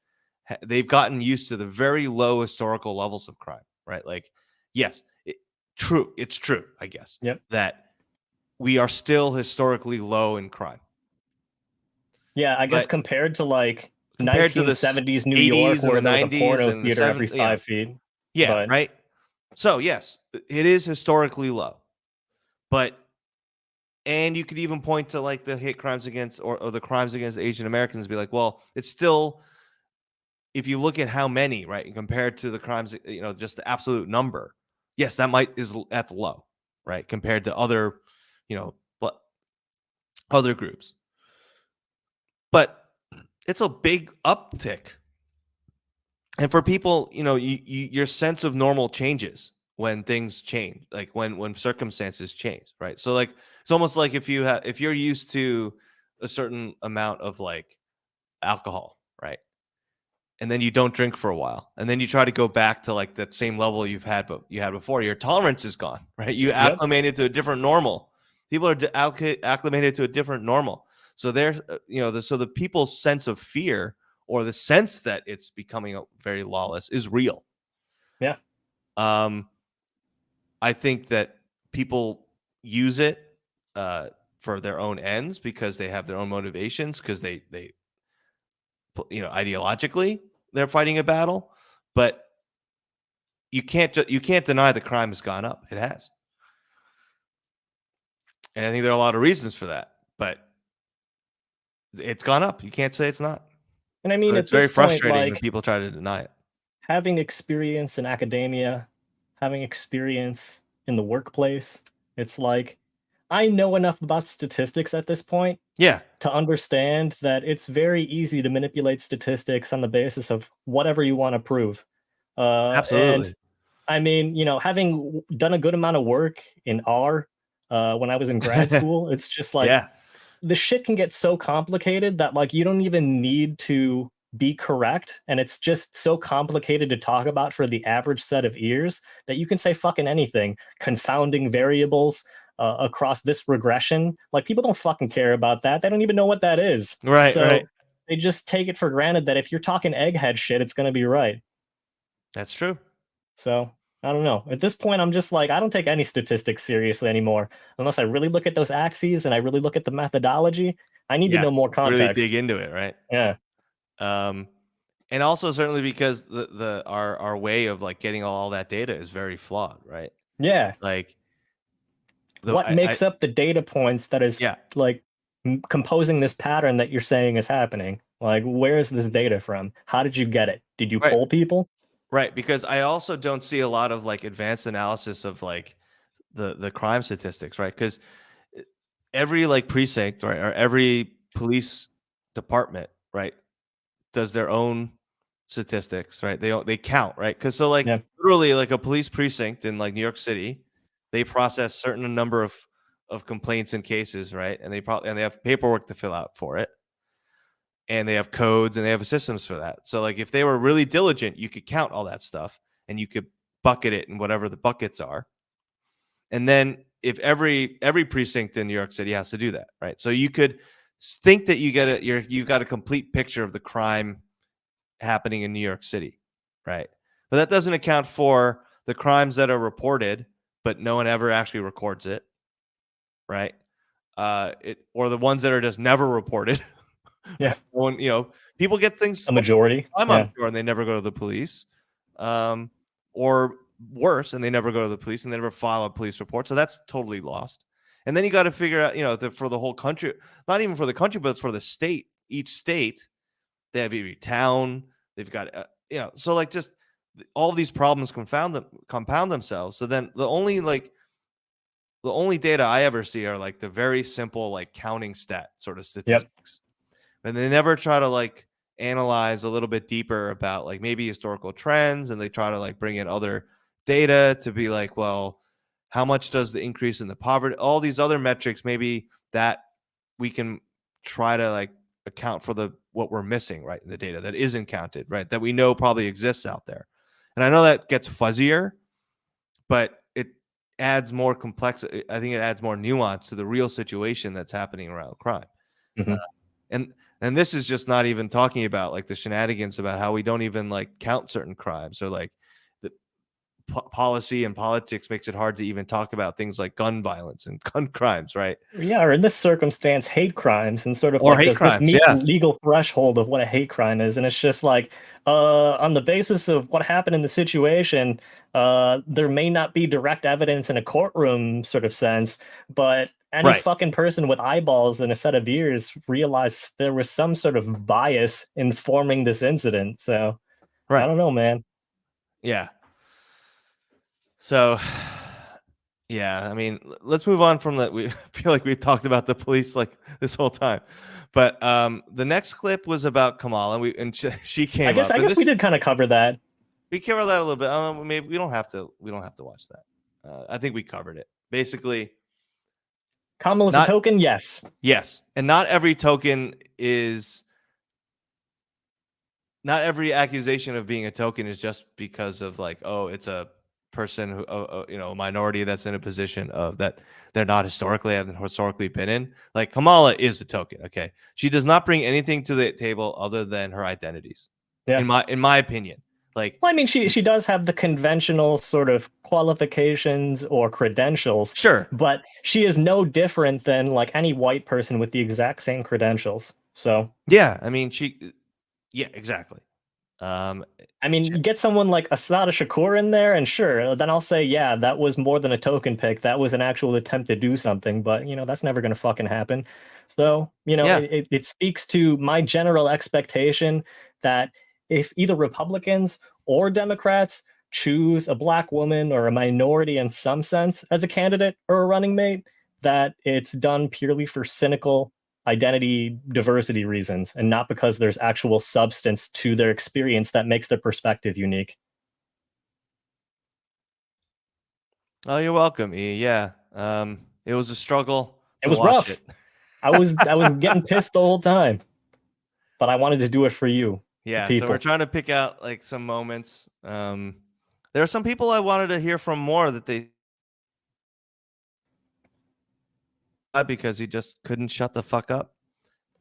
they've gotten used to the very low historical levels of crime, right? Like, yes, it's true, I guess, that we are still historically low in crime. Yeah, I guess compared to like 1970s New York, where there was a porno theater every 5 feet. Yeah, right. So yes, it is historically low, and you could even point to like the hate crimes against or the crimes against Asian Americans and be like, well, it's still, if you look at how many, right, compared to the crimes, just the absolute number, yes, that's low, right, compared to other, other groups. But it's a big uptick. And for people, your sense of normal changes when things change, like when circumstances change, right? So like it's almost like if you're used to a certain amount of like alcohol, right? And then you don't drink for a while, and then you try to go back to like that same level you had before, your tolerance is gone, right? You acclimated to a different normal. People are acclimated to a different normal. So there's, so the people's sense of fear or the sense that it's becoming very lawless is real. Yeah. I think that people use it for their own ends because they have their own motivations, because they ideologically they're fighting a battle, but you can't deny the crime has gone up. It has. And I think there are a lot of reasons for that, but it's gone up. You can't say it's not. And I mean, so it's very frustrating when people try to deny it. Having experience in academia, having experience in the workplace, it's like I know enough about statistics at this point Yeah. to understand that it's very easy to manipulate statistics on the basis of whatever you want to prove. Absolutely. And I mean, having done a good amount of work in R when I was in grad school, it's just like Yeah. the shit can get so complicated that like you don't even need to be correct, and it's just so complicated to talk about for the average set of ears that you can say fucking anything, confounding variables across this regression. Like people don't fucking care about that. They don't even know what that is. Right, So right. they just take it for granted that if you're talking egghead shit, it's going to be right. That's true. So I don't know. At this point, I'm just like, I don't take any statistics seriously anymore unless I really look at those axes and I really look at the methodology. I need to know more context. Really dig into it, right? Yeah. And also certainly because our way of like getting all that data is very flawed, right? Yeah. Like what makes up the data points that is like composing this pattern that you're saying is happening? Like, where is this data from? How did you get it? Did you poll people? Right, because I also don't see a lot of like advanced analysis of like the crime statistics, right? Because every like precinct, right, or every police department, right, does their own statistics, right? They count, right? Because so like literally like a police precinct in like New York City, they process certain number of complaints and cases, right? And they have paperwork to fill out for it. And they have codes and they have systems for that. So like if they were really diligent, you could count all that stuff and you could bucket it in whatever the buckets are. And then if every precinct in New York City has to do that, right? So you could think that you've got a complete picture of the crime happening in New York City, right? But that doesn't account for the crimes that are reported, but no one ever actually records it, right? Or the ones that are just never reported. Yeah. When people get things a majority. I'm sure, and they never go to the police, or worse, and they never go to the police and they never file a police report. So that's totally lost. And then you got to figure out, for the whole country, not even for the country, but for the state. Each state, they have every town. They've got so like just all these problems compound themselves. So then the only data I ever see are like the very simple like counting stat sort of statistics. And they never try to like analyze a little bit deeper about like maybe historical trends, and they try to like bring in other data to be like, well, how much does the increase in the poverty, all these other metrics, maybe that we can try to like account for what we're missing, right, in the data that isn't counted, right, that we know probably exists out there. And I know that gets fuzzier, but it adds more complexity. I think it adds more nuance to the real situation that's happening around crime. And this is just not even talking about like the shenanigans about how we don't even like count certain crimes, or like the policy and politics makes it hard to even talk about things like gun violence and gun crimes, right? Yeah, or in this circumstance, hate crimes, and sort of or like hate does crimes, this meet the legal threshold of what a hate crime is? And it's just like, on the basis of what happened in the situation, there may not be direct evidence in a courtroom sort of sense, but any fucking person with eyeballs and a set of ears realized there was some sort of bias informing this incident. So I don't know, man. Yeah. So, yeah, I mean, let's move on from that. We feel like we've talked about the police like this whole time, but the next clip was about Kamala, and she came. I guess we did kind of cover that. We covered that a little bit. I don't know. Maybe we don't have to watch that. I think we covered it. Basically, Kamala's a token. Yes. Yes, and not every token is. Not every accusation of being a token is just because of like, oh, it's a person who, a minority that's in a position of that they're not haven't historically been in. Like Kamala is a token. Okay, she does not bring anything to the table other than her identities. Yeah. In my opinion. Like, well, I mean, she does have the conventional sort of qualifications or credentials. Sure. But she is no different than like any white person with the exact same credentials. So yeah, I mean, yeah, exactly. I mean, you get someone like Asada Shakur in there, and sure, then I'll say, yeah, that was more than a token pick. That was an actual attempt to do something, but that's never going to fucking happen. So, it speaks to my general expectation that if either Republicans or Democrats choose a black woman or a minority in some sense as a candidate or a running mate, that it's done purely for cynical identity diversity reasons and not because there's actual substance to their experience that makes their perspective unique. Oh, you're welcome, E. Yeah. It was a struggle. It was watch rough. It. I was getting pissed the whole time, but I wanted to do it for you. Yeah. People. So we're trying to pick out like some moments. There are some people I wanted to hear from more that they because he just couldn't shut the fuck up.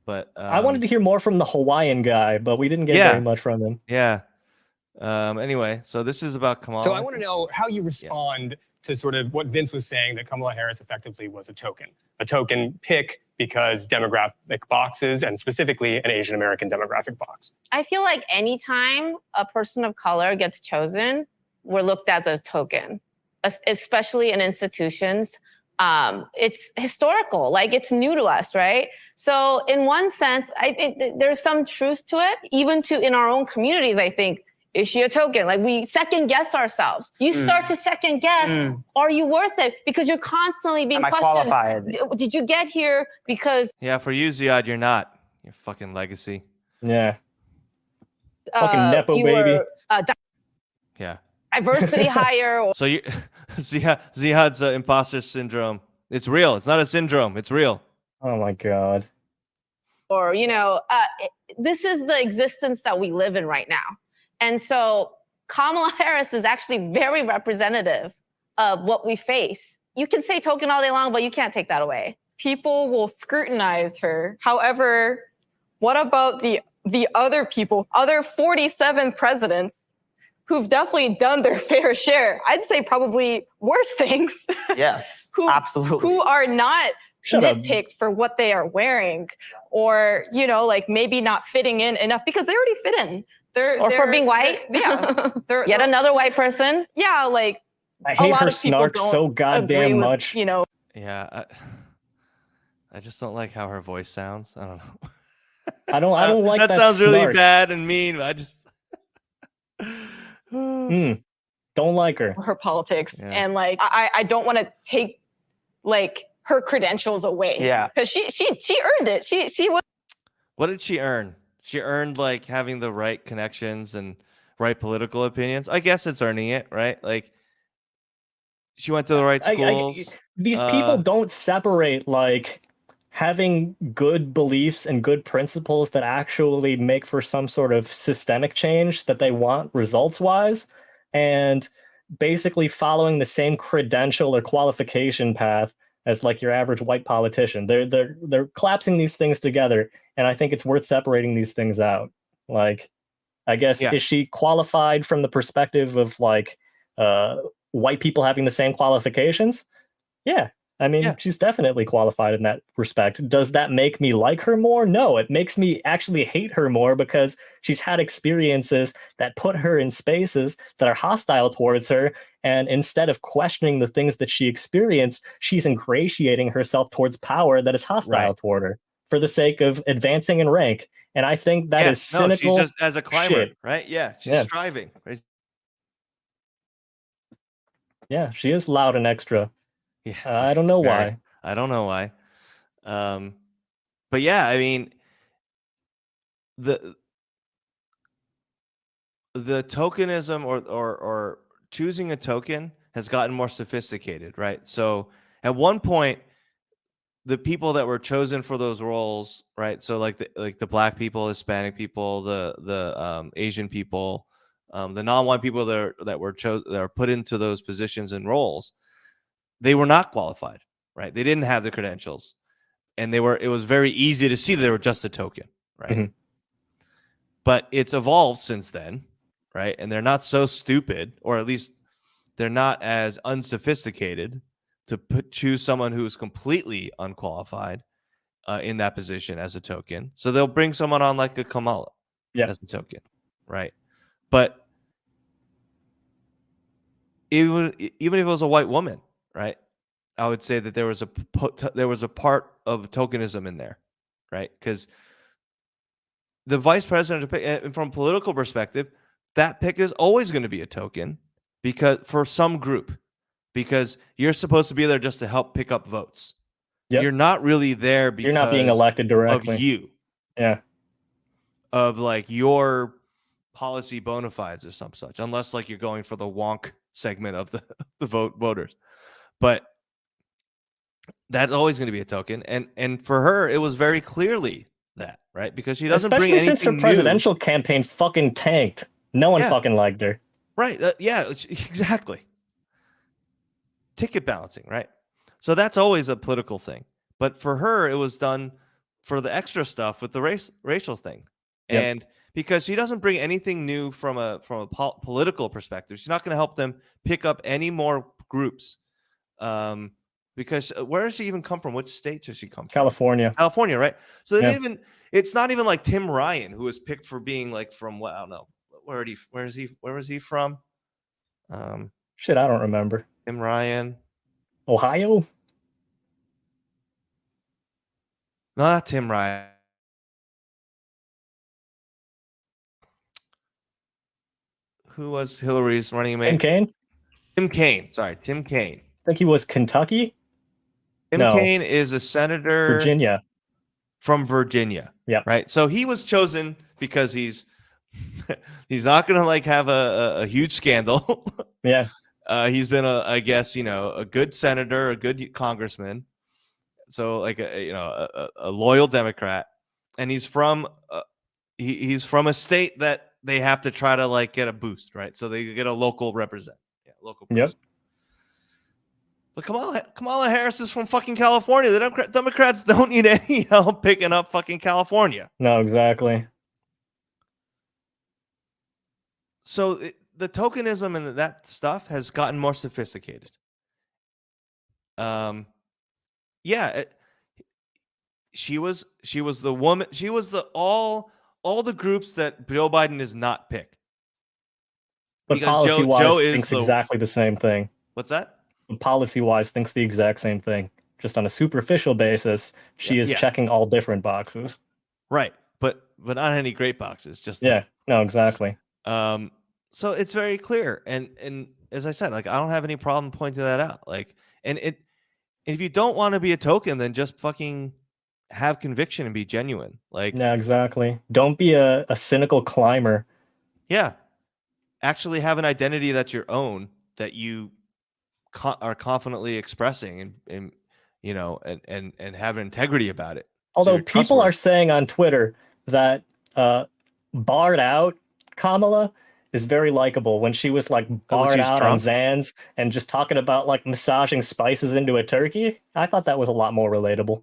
But I wanted to hear more from the Hawaiian guy, but we didn't get very much from him. Yeah. Anyway, so this is about Kamala. So I want to know how you respond to sort of what Vince was saying, that Kamala Harris effectively was a token pick because demographic boxes, and specifically an Asian American demographic box. I feel like anytime a person of color gets chosen, we're looked at as a token, especially in institutions. It's historical, like it's new to us, right? So in one sense, I think there's some truth to it, even in our own communities, I think. Is she a token? Like we second guess ourselves. You start to second guess, are you worth it? Because you're constantly being questioned. Am I qualified? Did you get here because... Yeah, for you, Ziad, you're not. You're fucking legacy. Yeah. Fucking Nepo baby. Yeah. Diversity higher. So you, Ziad's imposter syndrome. It's real. It's not a syndrome. It's real. Oh my God. Or, this is the existence that we live in right now. And so Kamala Harris is actually very representative of what we face. You can say token all day long, but you can't take that away. People will scrutinize her. However, what about the other people, other 47 presidents who've definitely done their fair share? I'd say probably worse things. Yes, absolutely. Who are not nitpicked for what they are wearing, or, like maybe not fitting in enough because they already fit in. Or for being white. Yet another white person. Yeah, like I hate her snark so goddamn much. Yeah, I just don't like how her voice sounds. I don't know. I don't like that. That sounds snark. really bad and mean. But I just don't like her. Her politics, and like I don't want to take like her credentials away. Yeah, because she earned it. She was. What did she earn? She earned like having the right connections and right political opinions. I guess it's earning it, right? Like she went to the right schools. These people don't separate like having good beliefs and good principles that actually make for some sort of systemic change that they want results wise, and basically following the same credential or qualification path as like your average white politician. They're collapsing these things together, and I think it's worth separating these things out. Like, I guess, is she qualified from the perspective of like white people having the same qualifications? Yeah. I mean, she's definitely qualified in that respect. Does that make me like her more? No, it makes me actually hate her more because she's had experiences that put her in spaces that are hostile towards her. And instead of questioning the things that she experienced, she's ingratiating herself towards power that is hostile toward her for the sake of advancing in rank. And I think that is cynical. She's just as a climber, shit. right? Yeah, she's striving. Right? Yeah, she is loud and extra. Yeah, I don't know why. I don't know why. But yeah, I mean, the tokenism or choosing a token has gotten more sophisticated, right? So at one point, the people that were chosen for those roles, right? So like the black people, Hispanic people, the Asian people, the non-white people that were chosen, that are put into those positions and roles, they were not qualified, right? They didn't have the credentials, and it was very easy to see that they were just a token, right? Mm-hmm. But it's evolved since then, right? And they're not so stupid, or at least they're not as unsophisticated to choose someone who is completely unqualified in that position as a token. So they'll bring someone on like a Kamala as a token, right? But even if it was a white woman, right, I would say that there was a part of tokenism in there, right? Because the vice president, and from a political perspective, that pick is always going to be a token, because for some group, because you're supposed to be there just to help pick up votes, Yep. You're not really there because You're not being elected directly. of you, Yeah. of like your policy bona fides or some such, unless like you're going for the wonk segment of the voters. But that's always going to be a token, and for her, it was very clearly that, right? Because she doesn't bring Especially anything since her new. presidential campaign fucking tanked. No one Yeah. fucking liked her. Right. Yeah, exactly. Ticket balancing, right? So that's always a political thing. But for her, it was done for the extra stuff with the racial thing. Yep. And because she doesn't bring anything new from a political perspective, she's not going to help them pick up any more groups. Because where does she even come from? Which state does she come from? California. California, right? So they Yeah. didn't even. It's not even like Tim Ryan, who was picked for being like from what I don't know. Where was he from? Shit, I don't remember. Tim Ryan. Ohio? No, not Tim Ryan. Who was Hillary's running mate? Tim Kaine? Tim Kaine. Sorry, Tim Kaine. I think he was Kentucky? Tim No. Kaine is a senator Virginia. from Virginia. Yeah. Right. So he was chosen because he's not going to like have a huge scandal. Yeah. He's been I guess, a good senator, a good congressman. So like a loyal Democrat, and he's from he's from a state that they have to try to like get a boost, right? So they get a local represent. Yeah, local boost. Yep. But Kamala Harris is from fucking California. The Democrats don't need any help picking up fucking California. No, exactly. So the tokenism and that stuff has gotten more sophisticated. Yeah, she was the woman. She was the all the groups that Joe Biden does not pick. But Because policy-wise, thinks exactly the same thing. What's that? Policy-wise, thinks the exact same thing. Just on a superficial basis, she is checking all different boxes. Right, but not any great boxes. Just yeah, no, exactly. So it's very clear, and as I said, like I don't have any problem pointing that out. Like, and if you don't want to be a token, then just fucking have conviction and be genuine. Like, yeah, exactly. Don't be a cynical climber. Yeah, actually have an identity that's your own, that you are confidently expressing, and have integrity about it. Although people are saying on Twitter that barred out Kamala is very likable when she was like barred out on Zans and just talking about like massaging spices into a turkey. I thought that was a lot more relatable.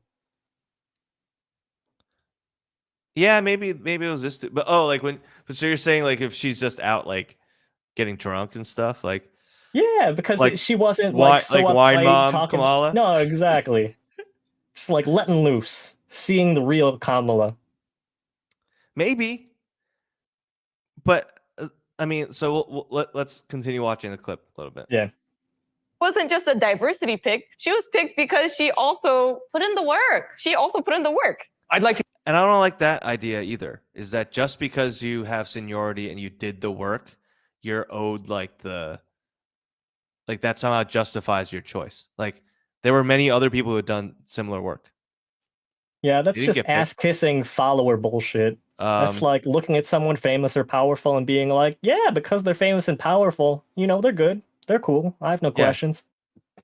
Yeah, maybe it was this, but so you're saying like if she's just out like getting drunk and stuff, like yeah, because like, she wasn't like so wine mom talking, Kamala. No, exactly. Just like letting loose, seeing the real Kamala. Maybe, but I mean, so let's continue watching the clip a little bit. Yeah. Wasn't just a diversity pick. She was picked because she also put in the work. I'd like to. And I don't like that idea either. Is that just because you have seniority and you did the work, you're owed like that somehow justifies your choice. Like there were many other people who had done similar work. Yeah, that's just ass-kissing follower bullshit. That's like looking at someone famous or powerful and being like, yeah, because they're famous and powerful, they're good. They're cool. I have no questions.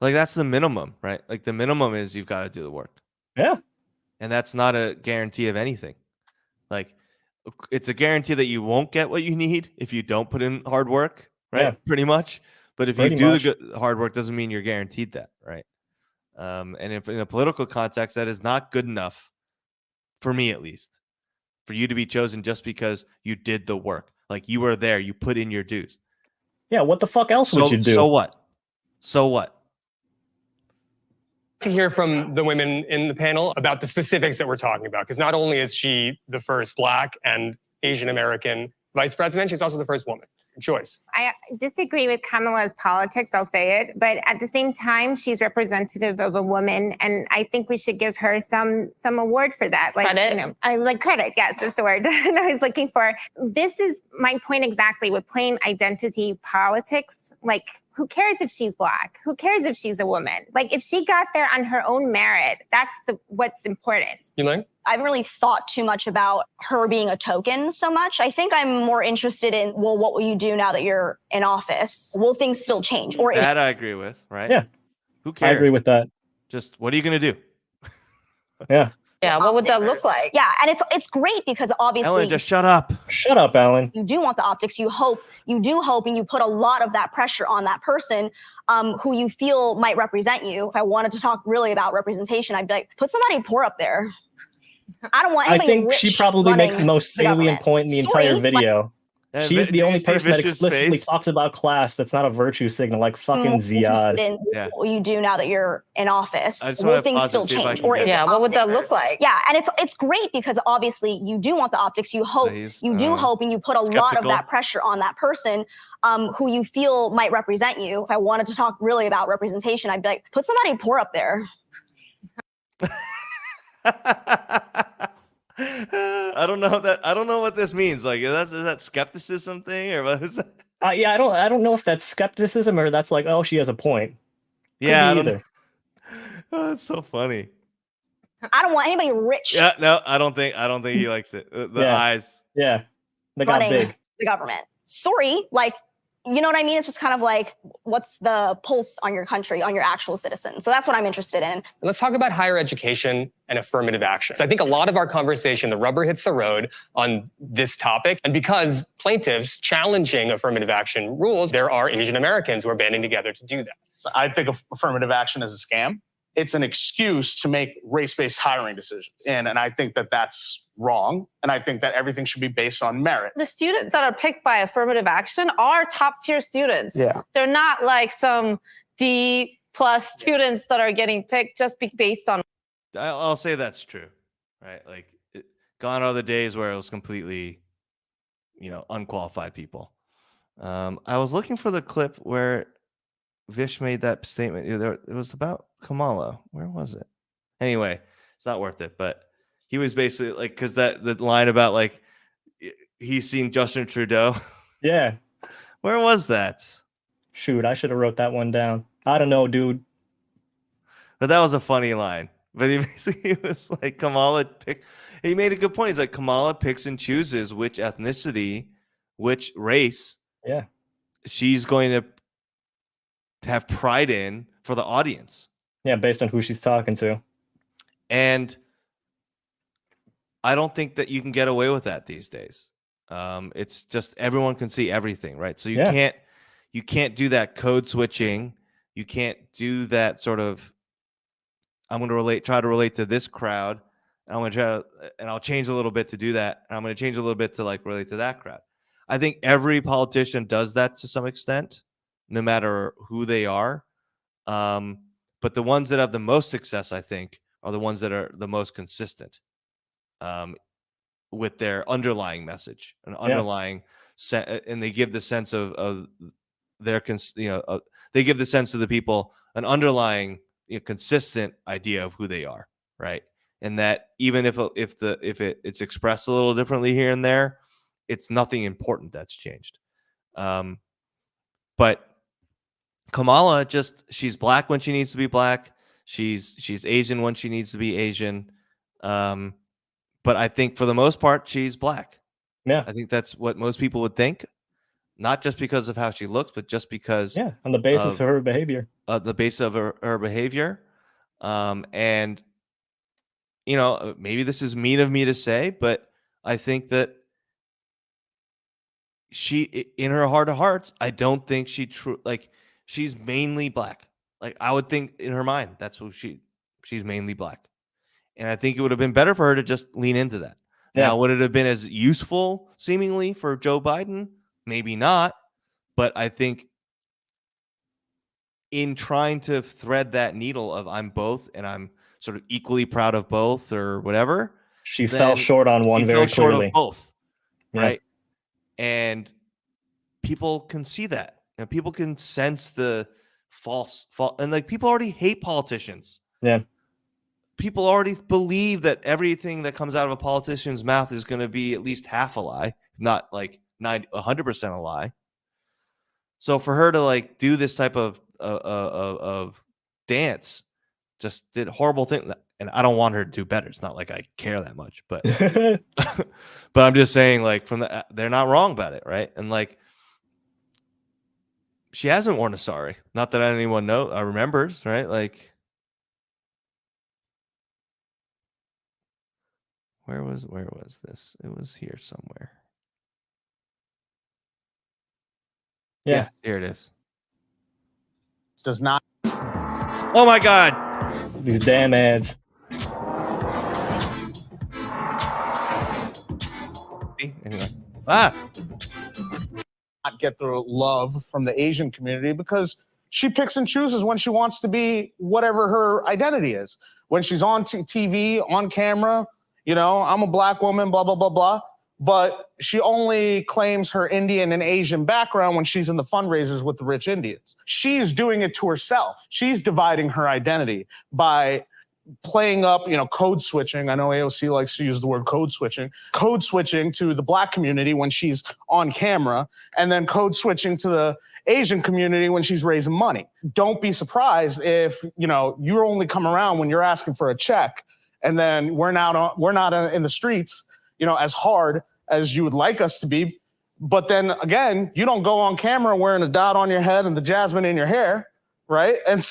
Like that's the minimum, right? Like the minimum is you've got to do the work. Yeah. And that's not a guarantee of anything. Like it's a guarantee that you won't get what you need if you don't put in hard work, right? Yeah. Pretty much. But if you do the hard work, doesn't mean you're guaranteed that, right? And if in a political context, that is not good enough, for me at least, for you to be chosen just because you did the work. Like you were there, you put in your dues. Yeah, what the fuck else would you do? So what? So what? To hear from the women in the panel about the specifics that we're talking about, because not only is she the first Black and Asian American vice president, she's also the first woman. Good choice. I disagree with Kamala's politics, I'll say it, but at the same time, she's representative of a woman, and I think we should give her some award for that. Like, credit? I like credit. Yes, that's the word that I was looking for. This is my point exactly with plain identity politics. Like, Who cares if she's Black? Who cares if she's a woman? Like, if she got there on her own merit, that's what's important. You like? I haven't really thought too much about her being a token so much. I think I'm more interested in, well, what will you do now that you're in office? Will things still change? Or That I agree with, right? Yeah. Who cares? I agree with that. Just what are you going to do? Yeah. Yeah, what would that look like? Yeah, and it's great because obviously Ellen, just shut up. Shut up, Alan. you do want the optics. You do hope, and you put a lot of that pressure on that person who you feel might represent you. If I wanted to talk really about representation, I'd be like, put somebody poor up there. I don't want I anybody think rich she probably makes the running most the government. salient point in the Sorry, entire video. She's Did the you only see person that Vicious explicitly face? talks about class. That's not a virtue signal, like fucking interested Ziad. in Yeah. what will you do now that you're in office? I just Will wanna things pause still and see if I change? can Or get is it. it Yeah, what would that optics? look like? Yeah, and it's great because obviously you do want the optics. You hope, He's, and you put a lot of skeptical. that pressure on that person who you feel might represent you. If I wanted to talk really about representation, I'd be like, put somebody poor up there. I don't know what this means. Like, is that skepticism thing or what is that? Yeah, I don't know if that's skepticism or that's like, oh, she has a point. Could Yeah, be I don't either. Oh, that's so funny. I don't want anybody rich Yeah, no, I don't think he likes it. The Yeah. eyes. Yeah, they got running big. the government. Sorry, like, you know what I mean? It's just kind of like, what's the pulse on your country, on your actual citizens? So that's what I'm interested in. Let's talk about higher education and affirmative action. So I think a lot of our conversation, the rubber hits the road on this topic. And because plaintiffs challenging affirmative action rules, there are Asian Americans who are banding together to do that. I think of affirmative action as a scam. It's an excuse to make race-based hiring decisions. And I think that that's wrong. And I think that everything should be based on merit. The students that are picked by affirmative action are top tier students. Yeah. They're not like some D+ students that are getting picked just based on. I'll say that's true, right? Like, gone are the days where it was completely, unqualified people. I was looking for the clip where Vish made that statement. It was about Kamala. Where was it? Anyway, it's not worth it. But he was basically like, because the line about like he's seen Justin Trudeau. Yeah. Where was that? Shoot, I should have wrote that one down. I don't know, dude. But that was a funny line. But he basically was like, he made a good point. He's like, Kamala picks and chooses which ethnicity, which race she's going to have pride in for the audience. Yeah, based on who she's talking to. And I don't think that you can get away with that these days. It's just everyone can see everything, right? So you can't do that code switching. You can't do that sort of, I'm going to try to relate to this crowd. And I'll change a little bit to do that. And I'm going to change a little bit to like relate to that crowd. I think every politician does that to some extent, no matter who they are. But the ones that have the most success, I think, are the ones that are the most consistent with their underlying message, an underlying and they give the sense of their, they give the sense to the people an underlying consistent idea of who they are, right? And that even if it's expressed a little differently here and there, it's nothing important that's changed. But Kamala she's black when she needs to be black. She's Asian when she needs to be Asian. But I think for the most part, she's black. Yeah. I think that's what most people would think, not just because of how she looks, but just because on the basis of her behavior. The basis of her behavior. And maybe this is mean of me to say, but I think that she, in her heart of hearts, I don't think she's mainly black. Like, I would think in her mind, that's who she's mainly black. And I think it would have been better for her to just lean into that. Yeah. Now, would it have been as useful seemingly for Joe Biden? Maybe not. But I think in trying to thread that needle of I'm both and I'm sort of equally proud of both or whatever, she fell short on one very short clearly. of both, Yeah. right? And people can see that. People can sense the false, and like people already hate politicians. Yeah. People already believe that everything that comes out of a politician's mouth is going to be at least half a lie, not like 100% a lie. So for her to like do this type of dance, just did horrible thing. And I don't want her to do better. It's not like I care that much, but but I'm just saying, like, they're not wrong about it, right? And like, she hasn't worn a sari. Not that anyone remembers, right? Like, where was this? It was here somewhere. Yeah, here it is. Does not. Oh my God! These damn ads. Anyway. Not get the love from the Asian community because she picks and chooses when she wants to be whatever her identity is. When she's on TV, on camera, I'm a black woman, blah, blah, blah, blah. But she only claims her Indian and Asian background when she's in the fundraisers with the rich Indians. She's doing it to herself. She's dividing her identity by playing up, code switching. I know AOC likes to use the word code switching to the black community when she's on camera, and then code switching to the Asian community when she's raising money. Don't be surprised if, you only come around when you're asking for a check, and then we're not in the streets, as hard as you would like us to be. But then again, you don't go on camera wearing a dot on your head and the jasmine in your hair. Right. And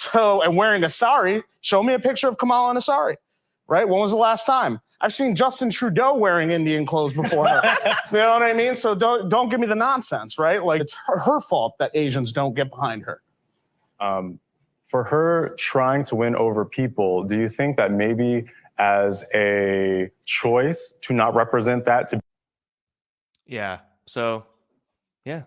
wearing a sari. Show me a picture of Kamala in a sari. Right. When was the last time? I've seen Justin Trudeau wearing Indian clothes before her. You know what I mean? So don't give me the nonsense. Right. Like, it's her fault that Asians don't get behind her. For her trying to win over people, do you think that maybe as a choice to not represent that to? Yeah. So, yeah.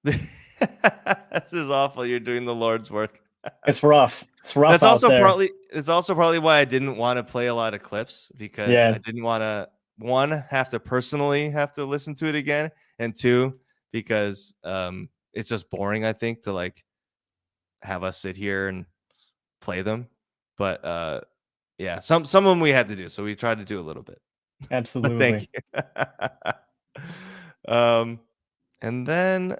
This is awful. You're doing the Lord's work. It's rough. It's rough. That's also there. probably why I didn't want to play a lot of clips, because I didn't want to, one, have to personally listen to it again, and two, because it's just boring, I think, to like have us sit here and play them. But yeah, some of them we had to do, so we tried to do a little bit. Absolutely. Thank you. And then.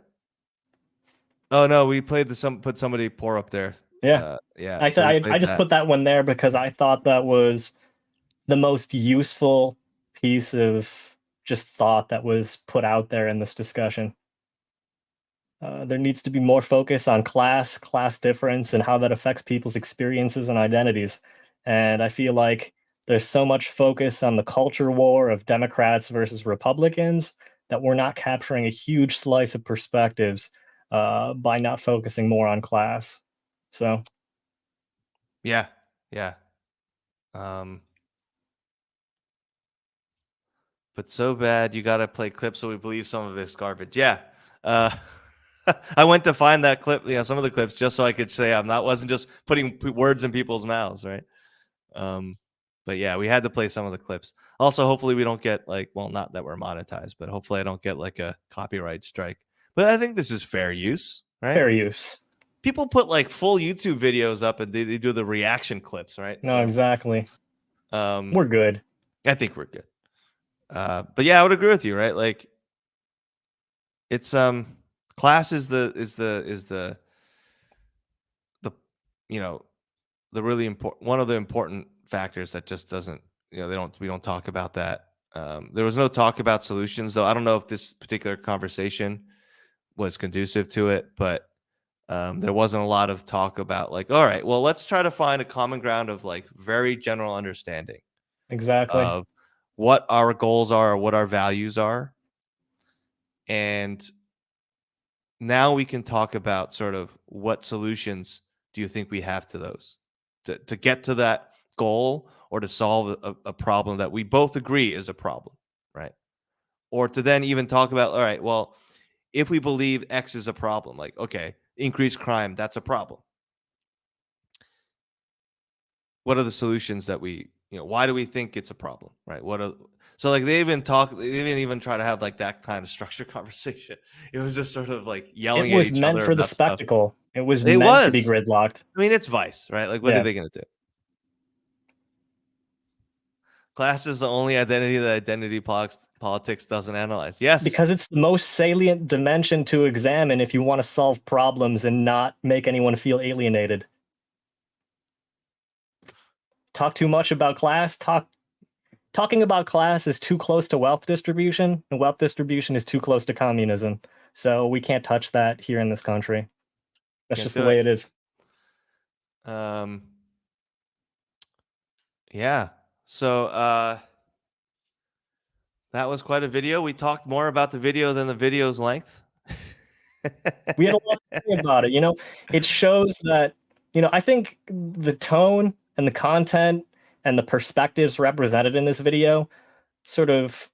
Oh no, we played put somebody poor up there. Yeah. Yeah. Actually, so I just put that one there because I thought that was the most useful piece of just thought that was put out there in this discussion. There needs to be more focus on class difference, and how that affects people's experiences and identities. And I feel like there's so much focus on the culture war of Democrats versus Republicans that we're not capturing a huge slice of perspectives by not focusing more on class. So yeah. But so bad you gotta play clips so we believe some of this garbage. Yeah. I went to find that clip, some of the clips, just so I could say wasn't just putting words in people's mouths, right? But yeah, we had to play some of the clips. Also, hopefully we don't get not that we're monetized, but hopefully I don't get like a copyright strike. But I think this is fair use, right? Fair use. People put like full YouTube videos up and they do the reaction clips, right? No, exactly. We're good. I think we're good. But yeah, I would agree with you, right? Like, it's class is the the really important, one of the important factors that just doesn't, we don't talk about that. There was no talk about solutions, though. I don't know if this particular conversation was conducive to it, but there wasn't a lot of talk about like, all right, well, let's try to find a common ground of like very general understanding exactly of what our goals are, or what our values are. And now we can talk about sort of what solutions do you think we have to those to get to that goal, or to solve a problem that we both agree is a problem, right? Or to then even talk about, all right, well, if we believe X is a problem, like, okay, increased crime, that's a problem. What are the solutions that why do we think it's a problem, right? So like they didn't even try to have like that kind of structured conversation. It was just sort of like yelling at each other. It was meant for the spectacle. Stuff. It was meant to be gridlocked. I mean, it's Vice, right? Like, what are they going to do? Class is the only identity that identity Politics doesn't analyze. Yes. Because it's the most salient dimension to examine if you want to solve problems and not make anyone feel alienated. Talk too much about class. Talking about class is too close to wealth distribution, and wealth distribution is too close to communism. So we can't touch that here in this country. That's just the way it is. Yeah. So that was quite a video. We talked more about the video than the video's length. We had a lot to say about it. You know, it shows that, you know, I think the tone and the content and the perspectives represented in this video sort of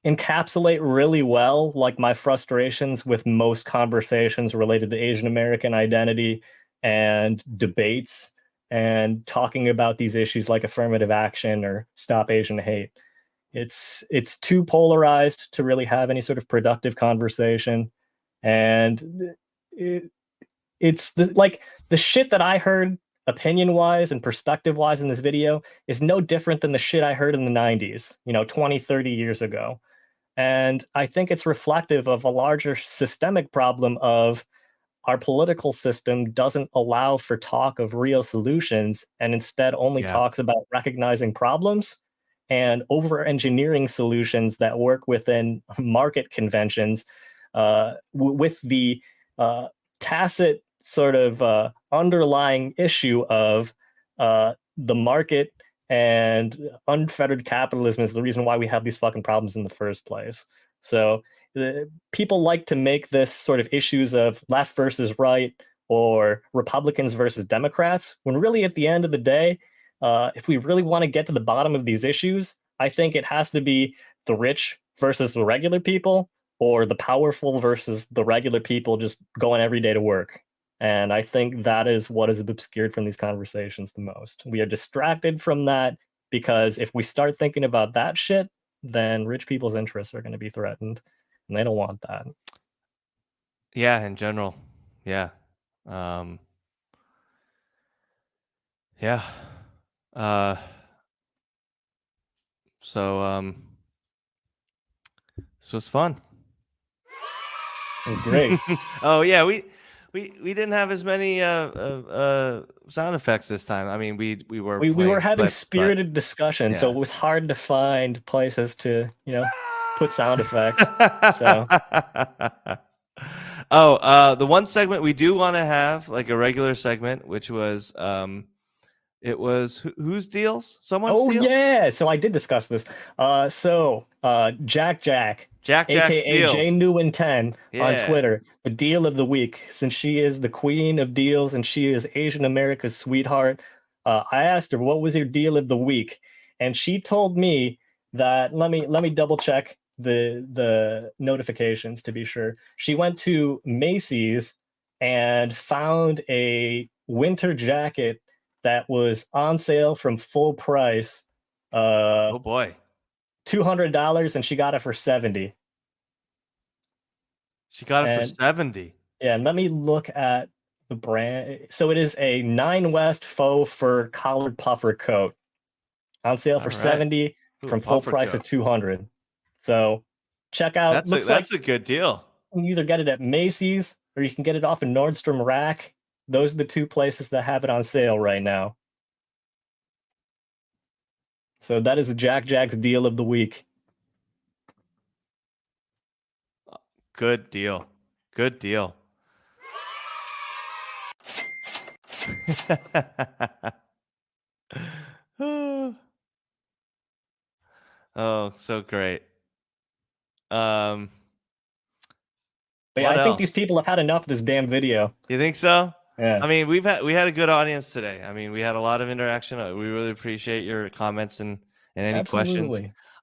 encapsulate really well, like, my frustrations with most conversations related to Asian American identity and debates and talking about these issues like affirmative action or stop Asian hate. It's too polarized to really have any sort of productive conversation. And it's like the shit that I heard opinion-wise and perspective-wise in this video is no different than the shit I heard in the 90s, you know, 20, 30 years ago. And I think it's reflective of a larger systemic problem of our political system doesn't allow for talk of real solutions and instead only talks about recognizing problems and over-engineering solutions that work within market conventions with the tacit sort of underlying issue of the market and unfettered capitalism is the reason why we have these fucking problems in the first place. So people like to make this sort of issues of left versus right or Republicans versus Democrats, when really at the end of the day, if we really want to get to the bottom of these issues, I think it has to be the rich versus the regular people, or the powerful versus the regular people just going every day to work. And I think that is what is obscured from these conversations the most. We are distracted from that because if we start thinking about that shit, then rich people's interests are going to be threatened, and they don't want that. Yeah, in general. Yeah. Yeah. So this was fun. It was great. Oh yeah, we didn't have as many sound effects this time. I mean, we were having spirited discussion, so it was hard to find places to, you know, put sound effects. So the one segment we do want to have, like a regular segment, which was it was whose deals? Someone's deals? Oh yeah, so I did discuss this. Jack aka deals. JNewin10 on Twitter, the deal of the week. Since she is the queen of deals and she is Asian America's sweetheart, I asked her, what was your deal of the week? And she told me that, let me double check the notifications to be sure. She went to Macy's and found a winter jacket that was on sale from full price. Oh boy. $200, and she got it for $70. She got it for $70. Yeah, and let me look at the brand. So it is a 9 West faux fur collared puffer coat on sale for $70 from full price of $200. So check out. That's a good deal. You can either get it at Macy's or you can get it off of Nordstrom Rack. Those are the two places that have it on sale right now. So that is the Jack's deal of the week. Good deal. Good deal. Oh, so great. But yeah, I think these people have had enough of this damn video. You think so? Yeah. I mean, we had a good audience today. I mean, we had a lot of interaction. We really appreciate your comments and any questions.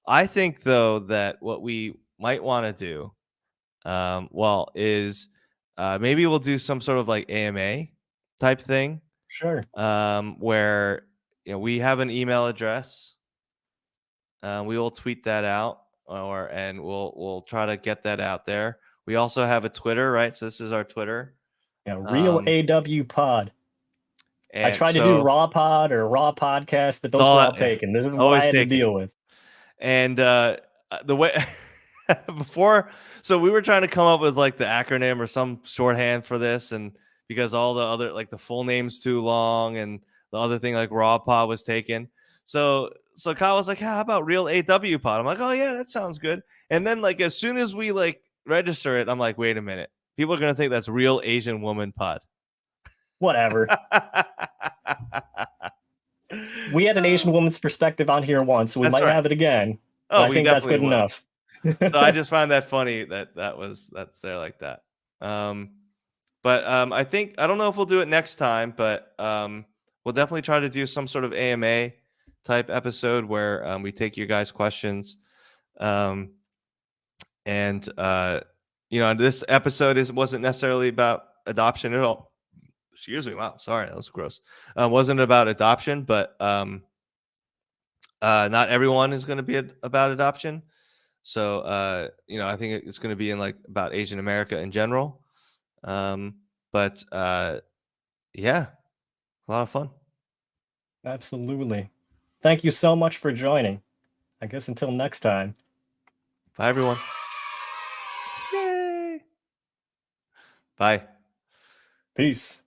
I think though that what we might want to do, is maybe we'll do some sort of like AMA type thing. Sure. Where we have an email address. We will tweet that out, and we'll try to get that out there. We also have a Twitter, right? So this is our Twitter. Yeah, real AW pod. I tried to do raw pod or raw podcast, but those were all taken. This is what I had to deal with. And the way before, so we were trying to come up with like the acronym or some shorthand for this, and because all the other like the full name's too long, and the other thing like Raw Pod was taken. So Kyle was like, how about Real AW Pod? I'm like, oh yeah, that sounds good. And then like as soon as we like register it, I'm like, wait a minute, people are gonna think that's Real Asian Woman Pod. Whatever. We had an Asian woman's perspective on here once, so we might have it again. Oh, I think that's good will. enough. So I just find that funny that's there like that. But I think I don't know if we'll do it next time, but we'll definitely try to do some sort of AMA type episode where we take your guys' questions. And this episode wasn't necessarily about adoption at all. Excuse me. Wow, sorry, that was gross. Wasn't about adoption, but not everyone is going to be about adoption. So I think it's going to be in like about Asian America in general. But yeah, a lot of fun. Absolutely. Thank you so much for joining. I guess until next time. Bye, everyone. Yay. Bye. Peace.